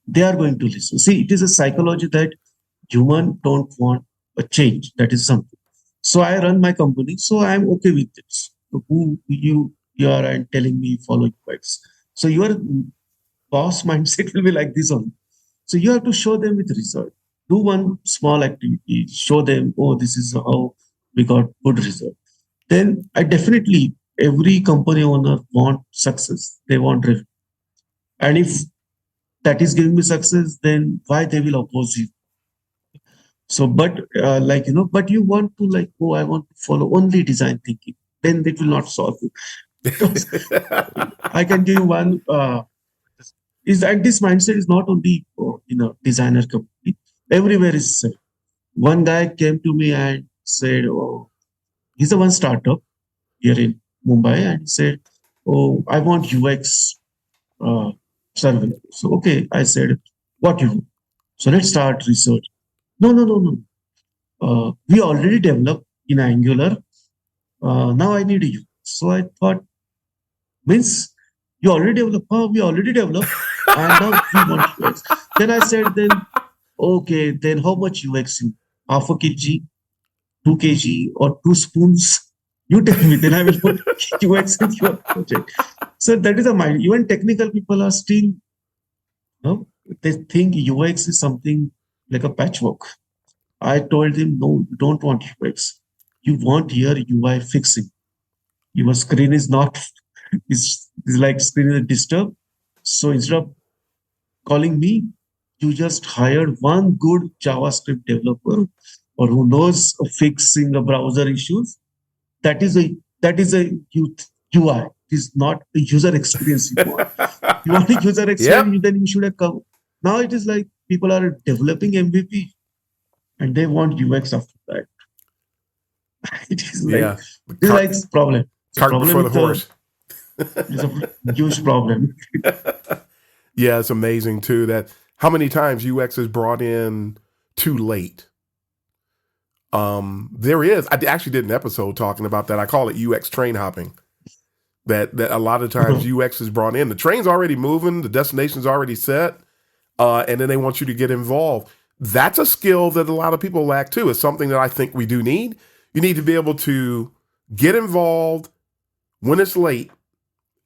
they are going to listen. See, it is a psychology that human don't want a change. That is something. So I run my company, so I am okay with this. Who you are and telling me follow UX. So your boss mindset will be like this only. So you have to show them with result. Do one small activity, show them, oh, this is how we got good result. Then every company owner want success. They want revenue. And if that is giving me success, then why they will oppose you? So, but but you want to I want to follow only design thinking. Then it will not solve it. I can give you one. Is that this mindset is not only in a designer company. Everywhere is said. One guy came to me and said, "Oh, he's a one startup here in Mumbai," and he said, "Oh, I want UX survey." So, okay, I said, "What you do?" So let's start research. No. We already developed in Angular. Now I need you. So I thought, means you already developed. Oh, we already developed, and now we want UX. Then I said, then okay, then how much UX? Half a kg, 2 kg, or 2 spoons? You tell me. Then I will put UX in your project. So that is a mind. Even technical people are still, they think UX is something like a patchwork. I told him, no, you don't want UX. You want your UI fixing. Your screen is not is like screen is disturbed. So instead of calling me, you just hired one good JavaScript developer or who knows fixing a browser issues. That is a UI. It is not a user experience you want. You want a user experience, Yep. then you should have come. Now it is like people are developing MVP and they want UX after that. It is like Yeah. The it's cart, like problem. It's a cart problem before the with the horse. it's a huge problem. Yeah, it's amazing too that how many times UX is brought in too late. There is. I actually did an episode talking about that. I call it UX train hopping. That a lot of times UX is brought in. The train's already moving, the destination's already set, and then they want you to get involved. That's a skill that a lot of people lack too. It's something that I think we do need. You need to be able to get involved when it's late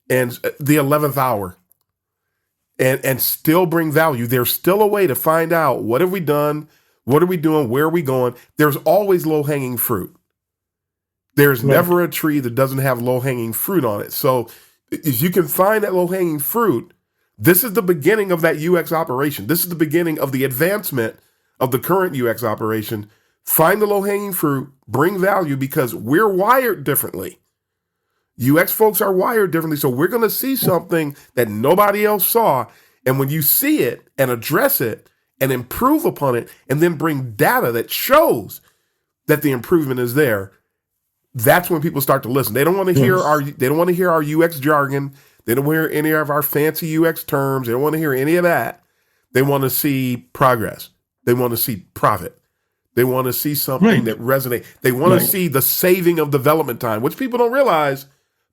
and the 11th hour and still bring value. There's still a way to find out what have we done, what are we doing, where are we going. There's always low-hanging fruit. There's Right. never a tree that doesn't have low-hanging fruit on it. So if you can find that low-hanging fruit, this is the beginning of that UX operation. This is the beginning of the advancement of the current UX operation. Find the low-hanging fruit, bring value because we're wired differently. UX folks are wired differently. So we're going to see something that nobody else saw. And when you see it and address it and improve upon it and then bring data that shows that the improvement is there, that's when people start to listen. They don't want to hear our UX jargon. They don't want to hear any of our fancy UX terms. They don't want to hear any of that. They want to see progress. They want to see profit. They want to see something that resonates. They want to see the saving of development time, which people don't realize.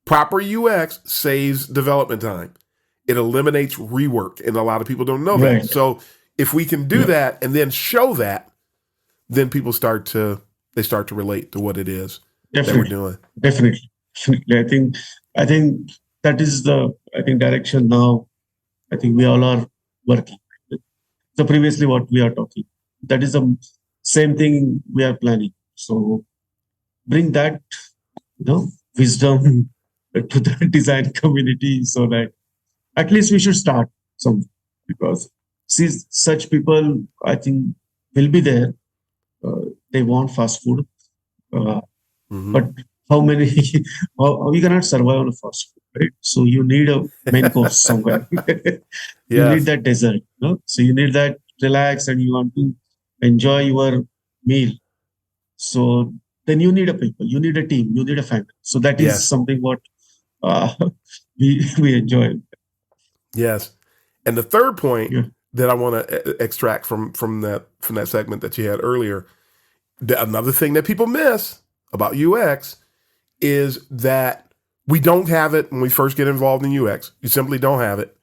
Proper UX saves development time. It eliminates rework, and a lot of people don't know that. So if we can do that and then show that, then people start to relate to what it is that we're doing. Definitely. I think that is the direction now. I think we all are working. So previously what we are talking, that is the same thing we are planning. So bring that, wisdom to the design community so that at least we should start something because see such people I think will be there. They want fast food, but how many? You cannot survive on a fast food, right? So you need a main course somewhere. You need that dessert, so you need that relax and you want to enjoy your meal. So then you need a people, you need a team, you need a family. So that is something what we enjoy. Yes, and the third point that I want to extract from that segment that you had earlier, another thing that people miss about UX is that we don't have it when we first get involved in UX. You simply don't have it.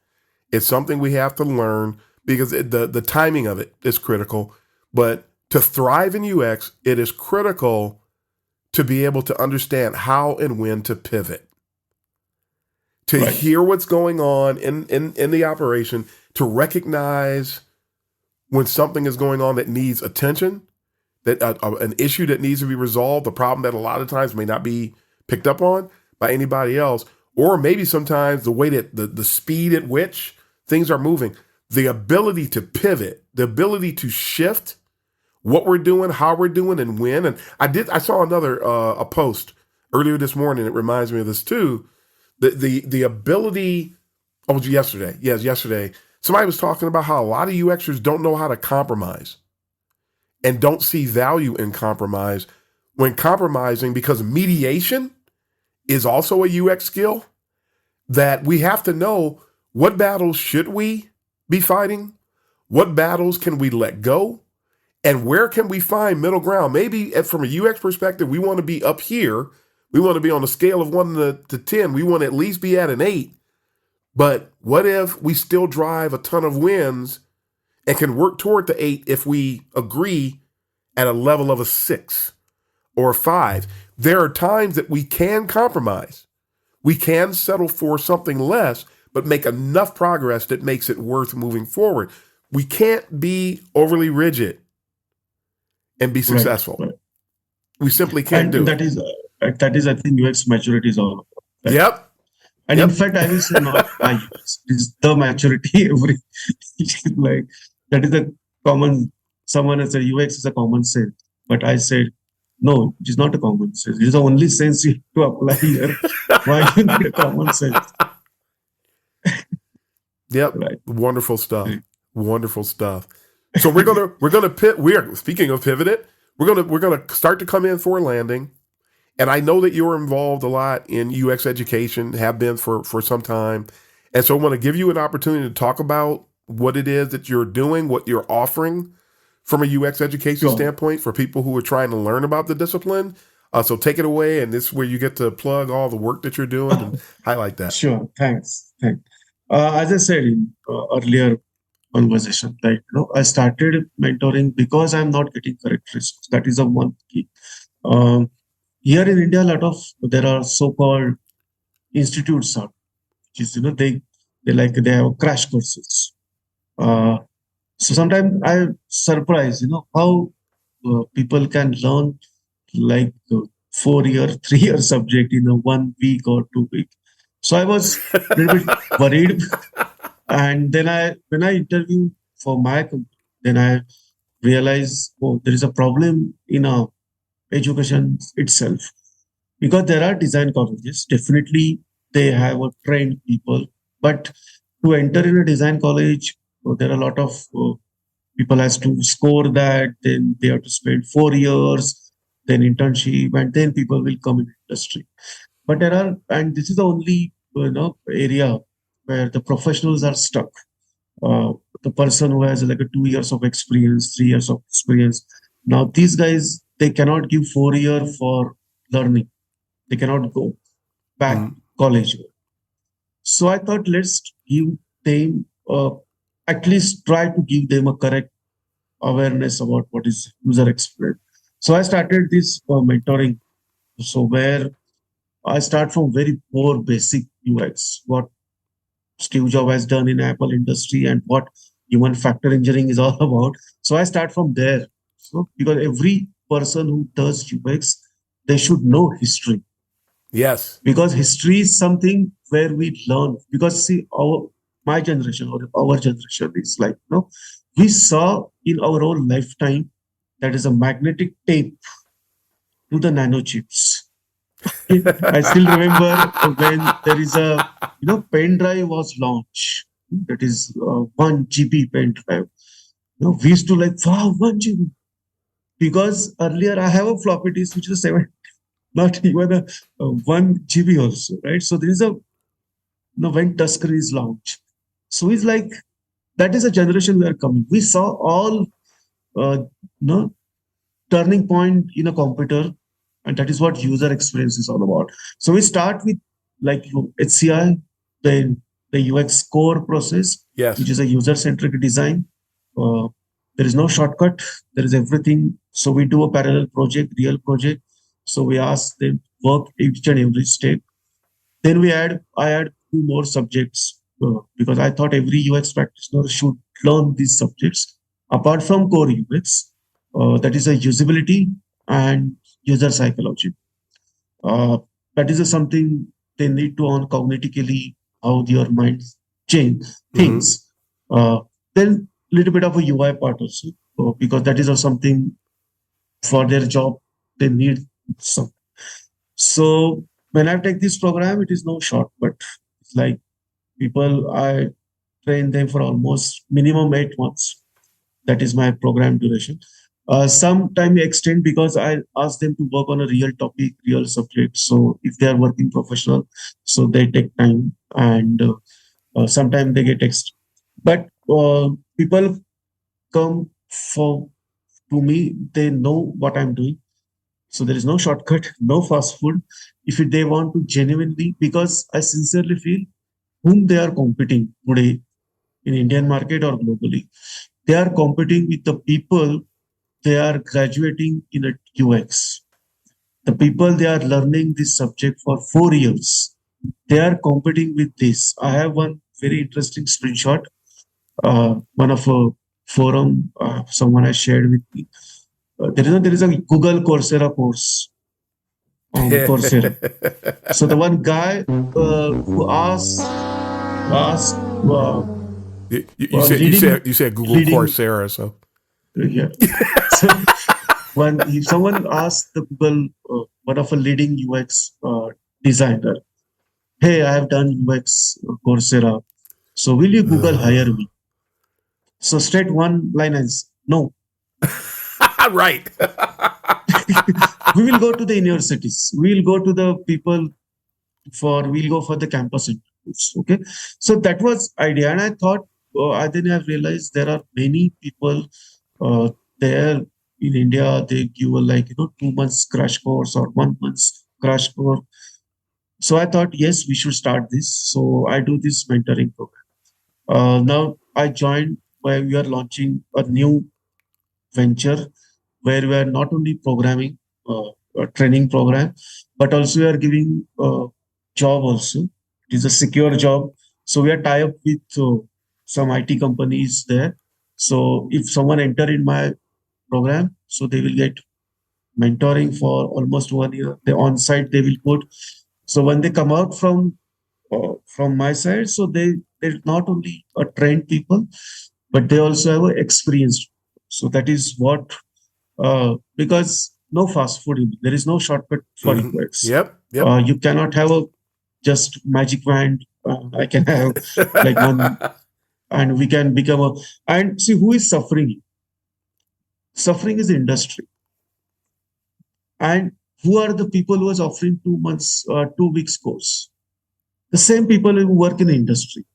It's something we have to learn because the timing of it is critical. But to thrive in UX, it is critical to be able to understand how and when to pivot, to hear what's going on in the operation, to recognize when something is going on that needs attention, that an issue that needs to be resolved, a problem that a lot of times may not be picked up on by anybody else, or maybe sometimes the way that the speed at which things are moving, the ability to pivot, the ability to shift what we're doing, how we're doing, and when. And I saw another a post earlier this morning. It reminds me of this too. The ability. Oh, it was yesterday. Yes, yesterday. Somebody was talking about how a lot of UXers don't know how to compromise and don't see value in compromise when compromising, because mediation is also a UX skill that we have to know what battles should we be fighting, what battles can we let go, And where can we find middle ground? Maybe from a UX perspective, we want to be up here. We want to be on a scale of 1 to 10. We want to at least be at an 8. But what if we still drive a ton of wins and can work toward the 8 if we agree at a level of a 6 or a 5? There are times that we can compromise. We can settle for something less, but make enough progress that makes it worth moving forward. We can't be overly rigid and be Right. successful. Right. We simply can't do that it. That is, I think, UX maturity is all about. Right? Yep. And in fact, I will say not my UX. It is the maturity. Like, that is a common, someone has said UX is a common sense. But I said, no, it is not a common sense. It is the only sense you have to apply here. Why you need a common sense? Yep. Right. Wonderful stuff. Right. Wonderful stuff. So speaking of pivoted, we're gonna start to come in for a landing. And I know that you're involved a lot in UX education, have been for some time. And so I want to give you an opportunity to talk about what it is that you're doing, what you're offering from a UX education standpoint for people who are trying to learn about the discipline. So take it away, and this is where you get to plug all the work that you're doing and highlight that. Sure, thanks. As I said in earlier conversation, I started mentoring because I'm not getting correct results. That is a one key. Here in India, there are so-called institutes out, which is they have crash courses. So sometimes I'm surprised, how people can learn 4-year, 3-year subject in a 1 week or 2 weeks. So I was a little bit worried. And then when I interviewed for my company, then I realized, there is a problem in our education itself. Because there are design colleges, definitely they have trained people. But to enter in a design college, there are a lot of people has to score that. Then they have to spend 4 years, then internship, and then people will come in industry. But and this is the only area where the professionals are stuck. The person who has 2 years of experience, 3 years of experience. Now these guys, they cannot give 4 years for learning. They cannot go back college. So I thought, let's give them, at least try to give them a correct awareness about what is user experience. So I started this mentoring. So where I start from very poor basic UX, what Steve Jobs has done in Apple industry and what human factor engineering is all about. So I start from there. So because every person who does UX, they should know history. Yes. Because history is something where we learn. Because see, my generation or our generation is we saw in our own lifetime that is a magnetic tape to the nano chips. I still remember when there is a pen drive was launched. That is 1 GB pen drive. We used to wow, 1 GB. Because earlier I have a floppy disk which is 7, not even a 1 GB also, right? So there is when Tuskar is launched. So it's that is a generation we are coming. We saw all turning point in a computer, and that is what user experience is all about. So we start with HCI, then the UX core process, which is a user-centric design. There is no shortcut. There is everything. So we do a parallel project, real project. So we ask them to work each and every step. Then I add 2 more subjects because I thought every UX practitioner should learn these subjects apart from core UX. That is a usability and user psychology. That is something they need to own cognitively, how your mind change things. Then a little bit of a UI part also, because that is something for their job they need some. So when I take this program, it is no short, but it's people, I train them for almost minimum 8 months. That is my program duration. Sometime extend because I ask them to work on a real topic, real subject. So if they are working professional, so they take time, and sometimes they get extra. But people come to me, they know what I'm doing. So there is no shortcut, no fast food. If they want to genuinely, because I sincerely feel whom they are competing today in Indian market or globally, they are competing with the people they are graduating in a UX. The people they are learning this subject for 4 years, they are competing with this. I have one very interesting screenshot. One of a forum someone has shared with me. There is a Google Coursera course on Coursera. So the one guy who asked leading you said Google leading Coursera, so yeah. So when if someone asked the Google one of a leading UX designer, hey, I have done UX Coursera, so will you Google hire me? So straight one line is no. right. We will go to the universities. We will go to the people we'll go for the campus interviews. Okay. So that was idea. And I thought, then I realized there are many people uh, there in India, they give a 2 months crash course or 1 month's crash course. So I thought, yes, we should start this. So I do this mentoring program. Now I joined where we are launching a new venture where we are not only programming a training program, but also we are giving a job also. It is a secure job. So we are tie up with some IT companies there. So if someone enter in my program, so they will get mentoring for almost 1 year. The on-site they will put. So when they come out from my side, so they're not only a trained people, but they also have a experienced. So that is what because no fast food, there is no shortcut for UX. Yep. Yep. You cannot have a just magic wand. I can have like one, and we can become a. And see who is suffering. Suffering is industry, and who are the people who is offering 2 months, 2 weeks course? The same people who work in the industry.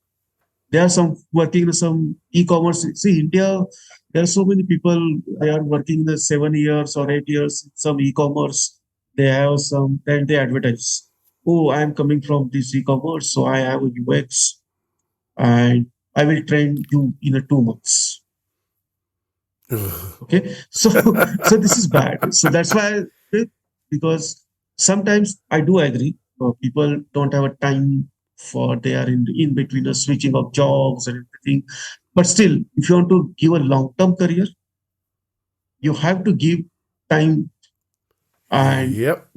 There are some working in some e-commerce. See, India, there are so many people. They are working in the 7 years or 8 years in some e-commerce. They have some, then they advertise. Oh, I am coming from this e-commerce, so I have a UX, and I will train you in a 2 months. Okay, so this is bad. So that's why, because sometimes I do agree. People don't have a time for they are in between the switching of jobs and everything. But still, if you want to give a long-term career, you have to give time and Yep.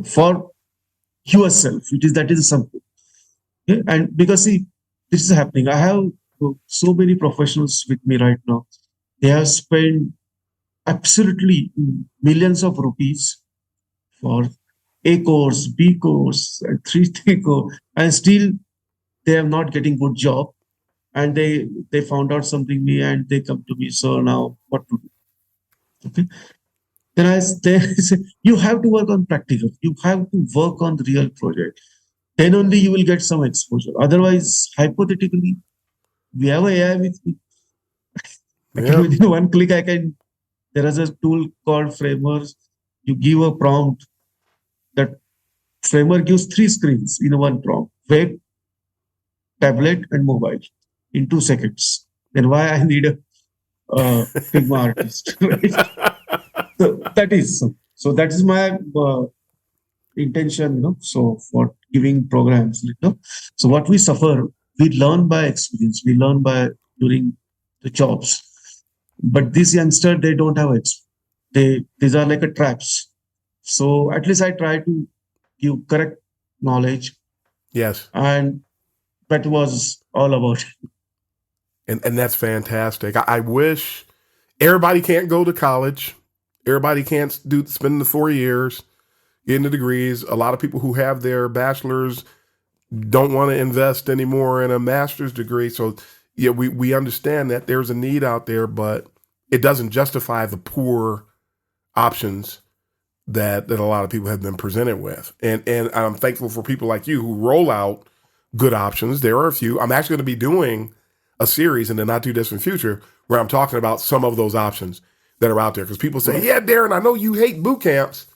for yourself. That is something. Okay? And because see, this is happening. I have so many professionals with me right now. They have spent absolutely millions of rupees for A course, B course, and 3 course, and still they are not getting good job. And they found out something new, and they come to me. So now what to do? Okay. Then they say, you have to work on practical. You have to work on the real project. Then only you will get some exposure. Otherwise, hypothetically, we have AI with me. I can Yep. within one click, I can. There is a tool called Framers. You give a prompt. That Framer gives 3 screens in one prompt: web, tablet, and mobile in 2 seconds. Then why I need a Figma artist, right? So that is so that is my intention, so for giving programs, so what we suffer, we learn by experience, we learn by doing the jobs. But these youngsters, they don't have these are like a traps. So at least I try to give correct knowledge, Yes. and that was all about it. And that's fantastic. I wish everybody can't go to college. Everybody can't spend the 4 years getting the degrees. A lot of people who have their bachelor's don't want to invest anymore in a master's degree. So yeah, we understand that there's a need out there, but it doesn't justify the poor options that a lot of people have been presented with. And I'm thankful for people like you who roll out good options. There are a few. I'm actually going to be doing a series in the not too distant future where I'm talking about some of those options. that are out there. Because people say, yeah, Darren, I know you hate boot camps.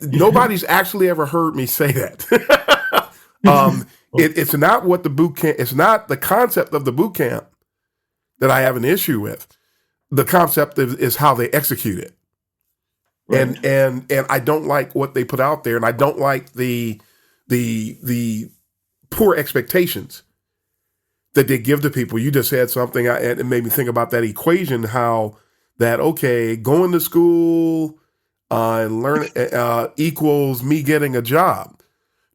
Nobody's actually ever heard me say that. It's not what the boot camp, it's not the concept of the boot camp that I have an issue with. The concept is how they execute it. Right. And I don't like what they put out there, and I don't like the poor expectations that they give to people. You just said something, and it made me think about that equation, how that, okay, going to school and learn equals me getting a job.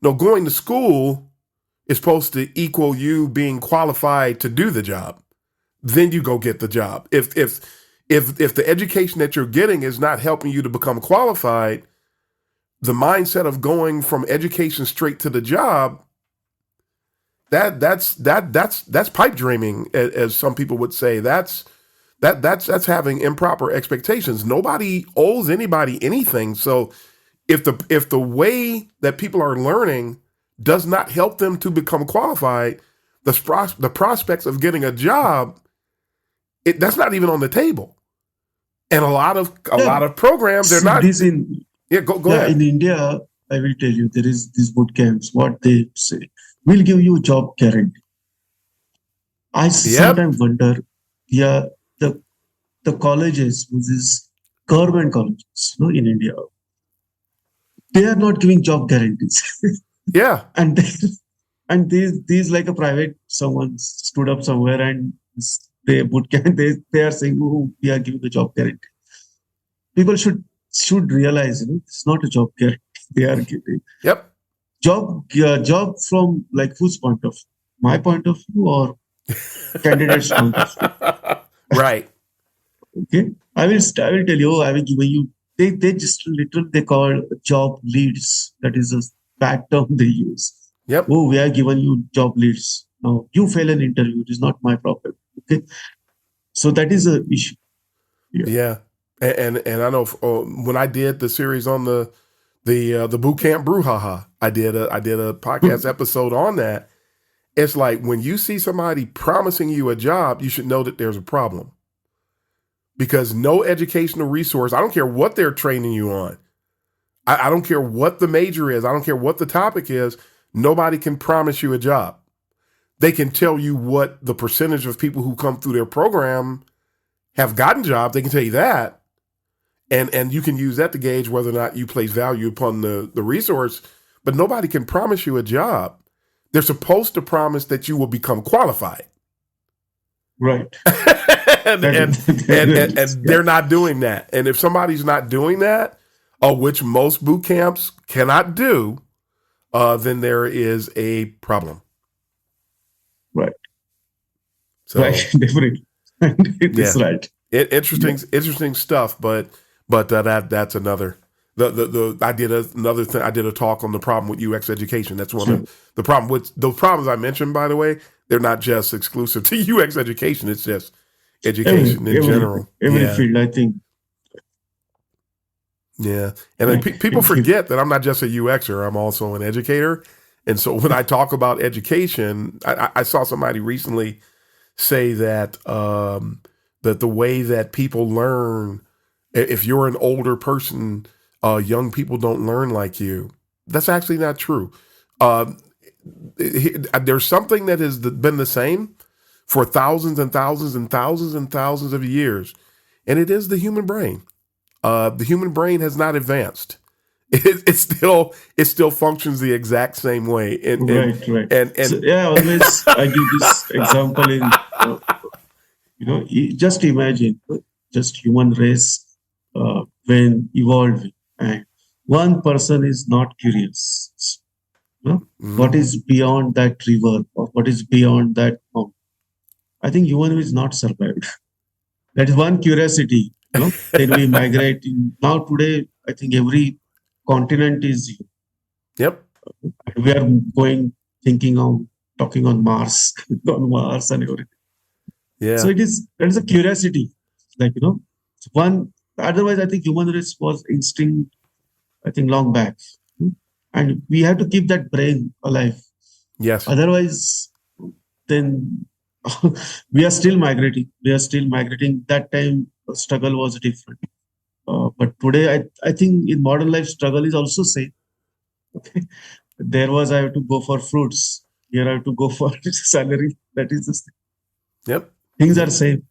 No, going to school is supposed to equal you being qualified to do the job. Then you go get the job. If the education that you're getting is not helping you to become qualified, the mindset of going from education straight to the job, that's pipe dreaming, as some people would say. That's having improper expectations. Nobody owes anybody anything. So if the way that people are learning does not help them to become qualified, the prospects of getting a job, that's not even on the table. And a lot of programs, they're not. Go ahead. In India, I will tell you, there is these boot camps. What they say, we'll give you job guarantee. I sometimes wonder, the colleges, which is government colleges, in India, they are not giving job guarantees. Yeah, and these like a private, someone stood up somewhere and they boot camp. They are saying, "Oh, we are giving the job guarantee." People should realize, it's not a job guarantee. They are giving. Yep. Job from like whose point of view? My point of view or candidate's point of view? Right. Okay. I will tell you. I will give you. They just literally they call job leads. That is a bad term they use. Yep. Oh, we are giving you job leads. Now you fail an interview. It is not my problem. Okay. So that is an issue. Yeah. And I know when I did the series on the boot camp brouhaha, I did a podcast episode on that. It's like when you see somebody promising you a job, you should know that there's a problem, because no educational resource, I don't care what they're training you on, I don't care what the major is, I don't care what the topic is, nobody can promise you a job. They can tell you what the percentage of people who come through their program have gotten jobs. They can tell you that. And you can use that to gauge whether or not you place value upon the resource, but nobody can promise you a job. They're supposed to promise that you will become qualified. Right. and they're not doing that. And if somebody's not doing that, which most boot camps cannot do, then there is a problem. Right. So, right. Definitely. It's right. Interesting stuff, but that's another. I did a talk on the problem with UX education. That's one of the problem with those problems I mentioned. By the way, they're not just exclusive to UX education. It's just education in general. Every field, I think. Yeah, and people forget that I'm not just a UXer. I'm also an educator. And so when I talk about education, I saw somebody recently say that that the way that people learn, if you're an older person, young people don't learn like you. That's actually not true. There's something that has been the same for thousands and thousands and thousands and thousands of years, and it is the human brain. The human brain has not advanced. It still functions the exact same way. Right. So, always I give this example in, just imagine, just human race when evolved, and one person is not curious. What is beyond that river or what is beyond that mountain? I think human is not survived. That is one curiosity. Then we migrate. Now today, I think every continent is. Yep. We are talking on Mars, and everything. Yeah. So that is a curiosity, one. Otherwise, I think human race was instinct. I think long back, and we have to keep that brain alive. Yes. Otherwise, then we are still migrating. That time struggle was different. But today, I think in modern life, struggle is also same. Okay. There was, I have to go for fruits. Here I have to go for salary. That is the thing. Yep. Things are same.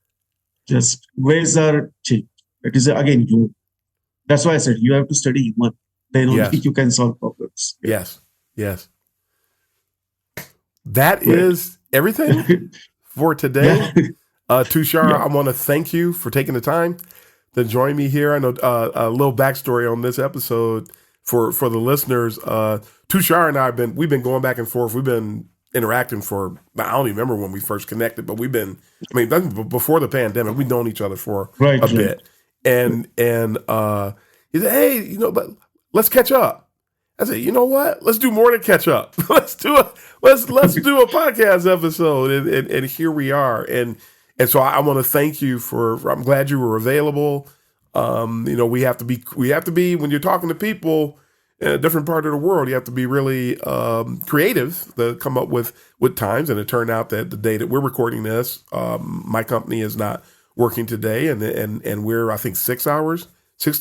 Just ways are changed. It is again you. That's why I said you have to study human. Then only Yes. you can solve problems. Yes. That is everything for today. Tushar, Yeah. I want to thank you for taking the time to join me here. I know a little backstory on this episode for the listeners. Tushar and I we've been going back and forth. We've been interacting for, I don't even remember when we first connected, but that's before the pandemic. We've known each other for a bit. And he said, hey, but let's catch up. I said, you know what? Let's do more than catch up. let's do a podcast episode, and here we are. And so I want to thank you I'm glad you were available. We have to be when you're talking to people in a different part of the world, you have to be really creative to come up with times. And it turned out that the day that we're recording this, my company is not working today, and we're, I think, 6 to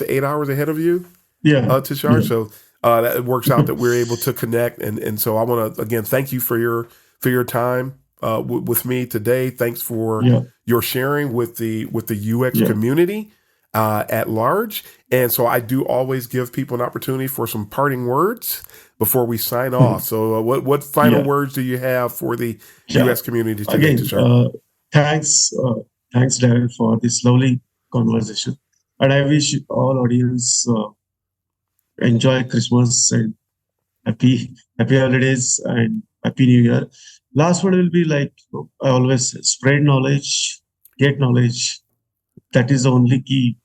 8 hours ahead of you, Tushar. Yeah. So that works out that we're able to connect, and so I want to again thank you for your time with me today. Thanks for your sharing with the UX community at large. And so I do always give people an opportunity for some parting words before we sign off. So what final words do you have for the UX community today? Again, thanks, Darren, for this lovely conversation, and I wish all audience enjoy Christmas and happy holidays and happy New Year. Last word will be like I always say, spread knowledge, get knowledge. That is the only key,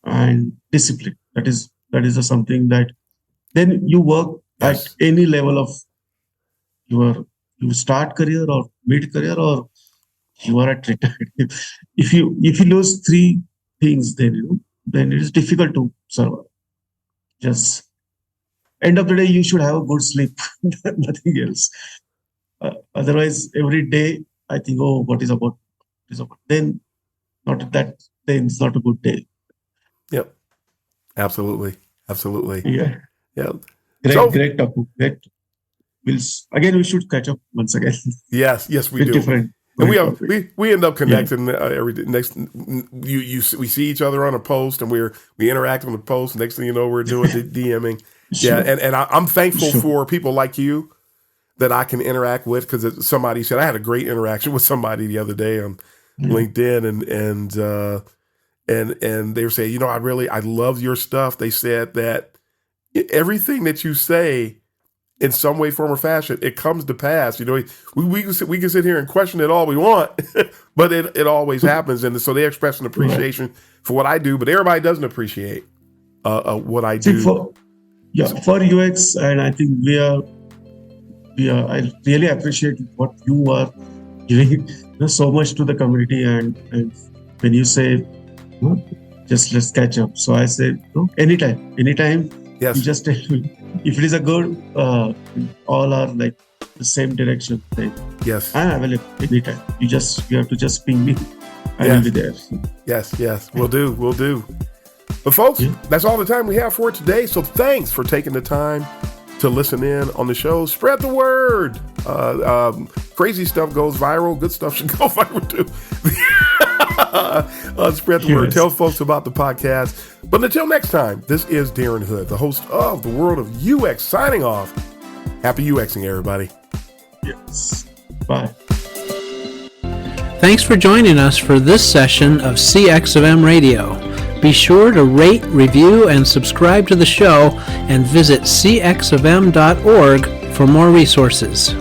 and discipline. That is something that then you work at any level of you start career or mid career or you are at retired. If you lose three things, then it is difficult to survive. Just end of the day, you should have a good sleep, nothing else. Otherwise, every day I think, what is about? Then not that day. It's not a good day. Yep, absolutely. Yeah. Great topic. We should catch up once again. Yes, we do. Different. And we end up connecting every next. We see each other on a post, and we interact on the post. Next thing you know, we're doing the DMing. Sure. Yeah, and I'm thankful for people like you that I can interact with, because somebody said I had a great interaction with somebody the other day on LinkedIn, and they were saying, I love your stuff. They said that everything that you say, in some way, form, or fashion, it comes to pass. We can sit here and question it all we want, but it always happens. And so they express an appreciation for what I do, but everybody doesn't appreciate what I do. For UX, and I think I really appreciate what you are giving so much to the community. And when you say, just let's catch up. So I say, anytime. Yes. You just tell me. If it is a good, all are like the same direction. Right? Yes. I'm available anytime. You have to just ping me. I will be there. Yes. We'll do. But folks, that's all the time we have for today. So thanks for taking the time to listen in on the show. Spread the word. Crazy stuff goes viral. Good stuff should go viral too. Spread the word. Tell folks about the podcast. But until next time, this is Darren Hood, the host of The World of UX, signing off. Happy UXing, everybody. Yes. Bye. Thanks for joining us for this session of CX of M Radio. Be sure to rate, review, and subscribe to the show, and visit cxofm.org for more resources.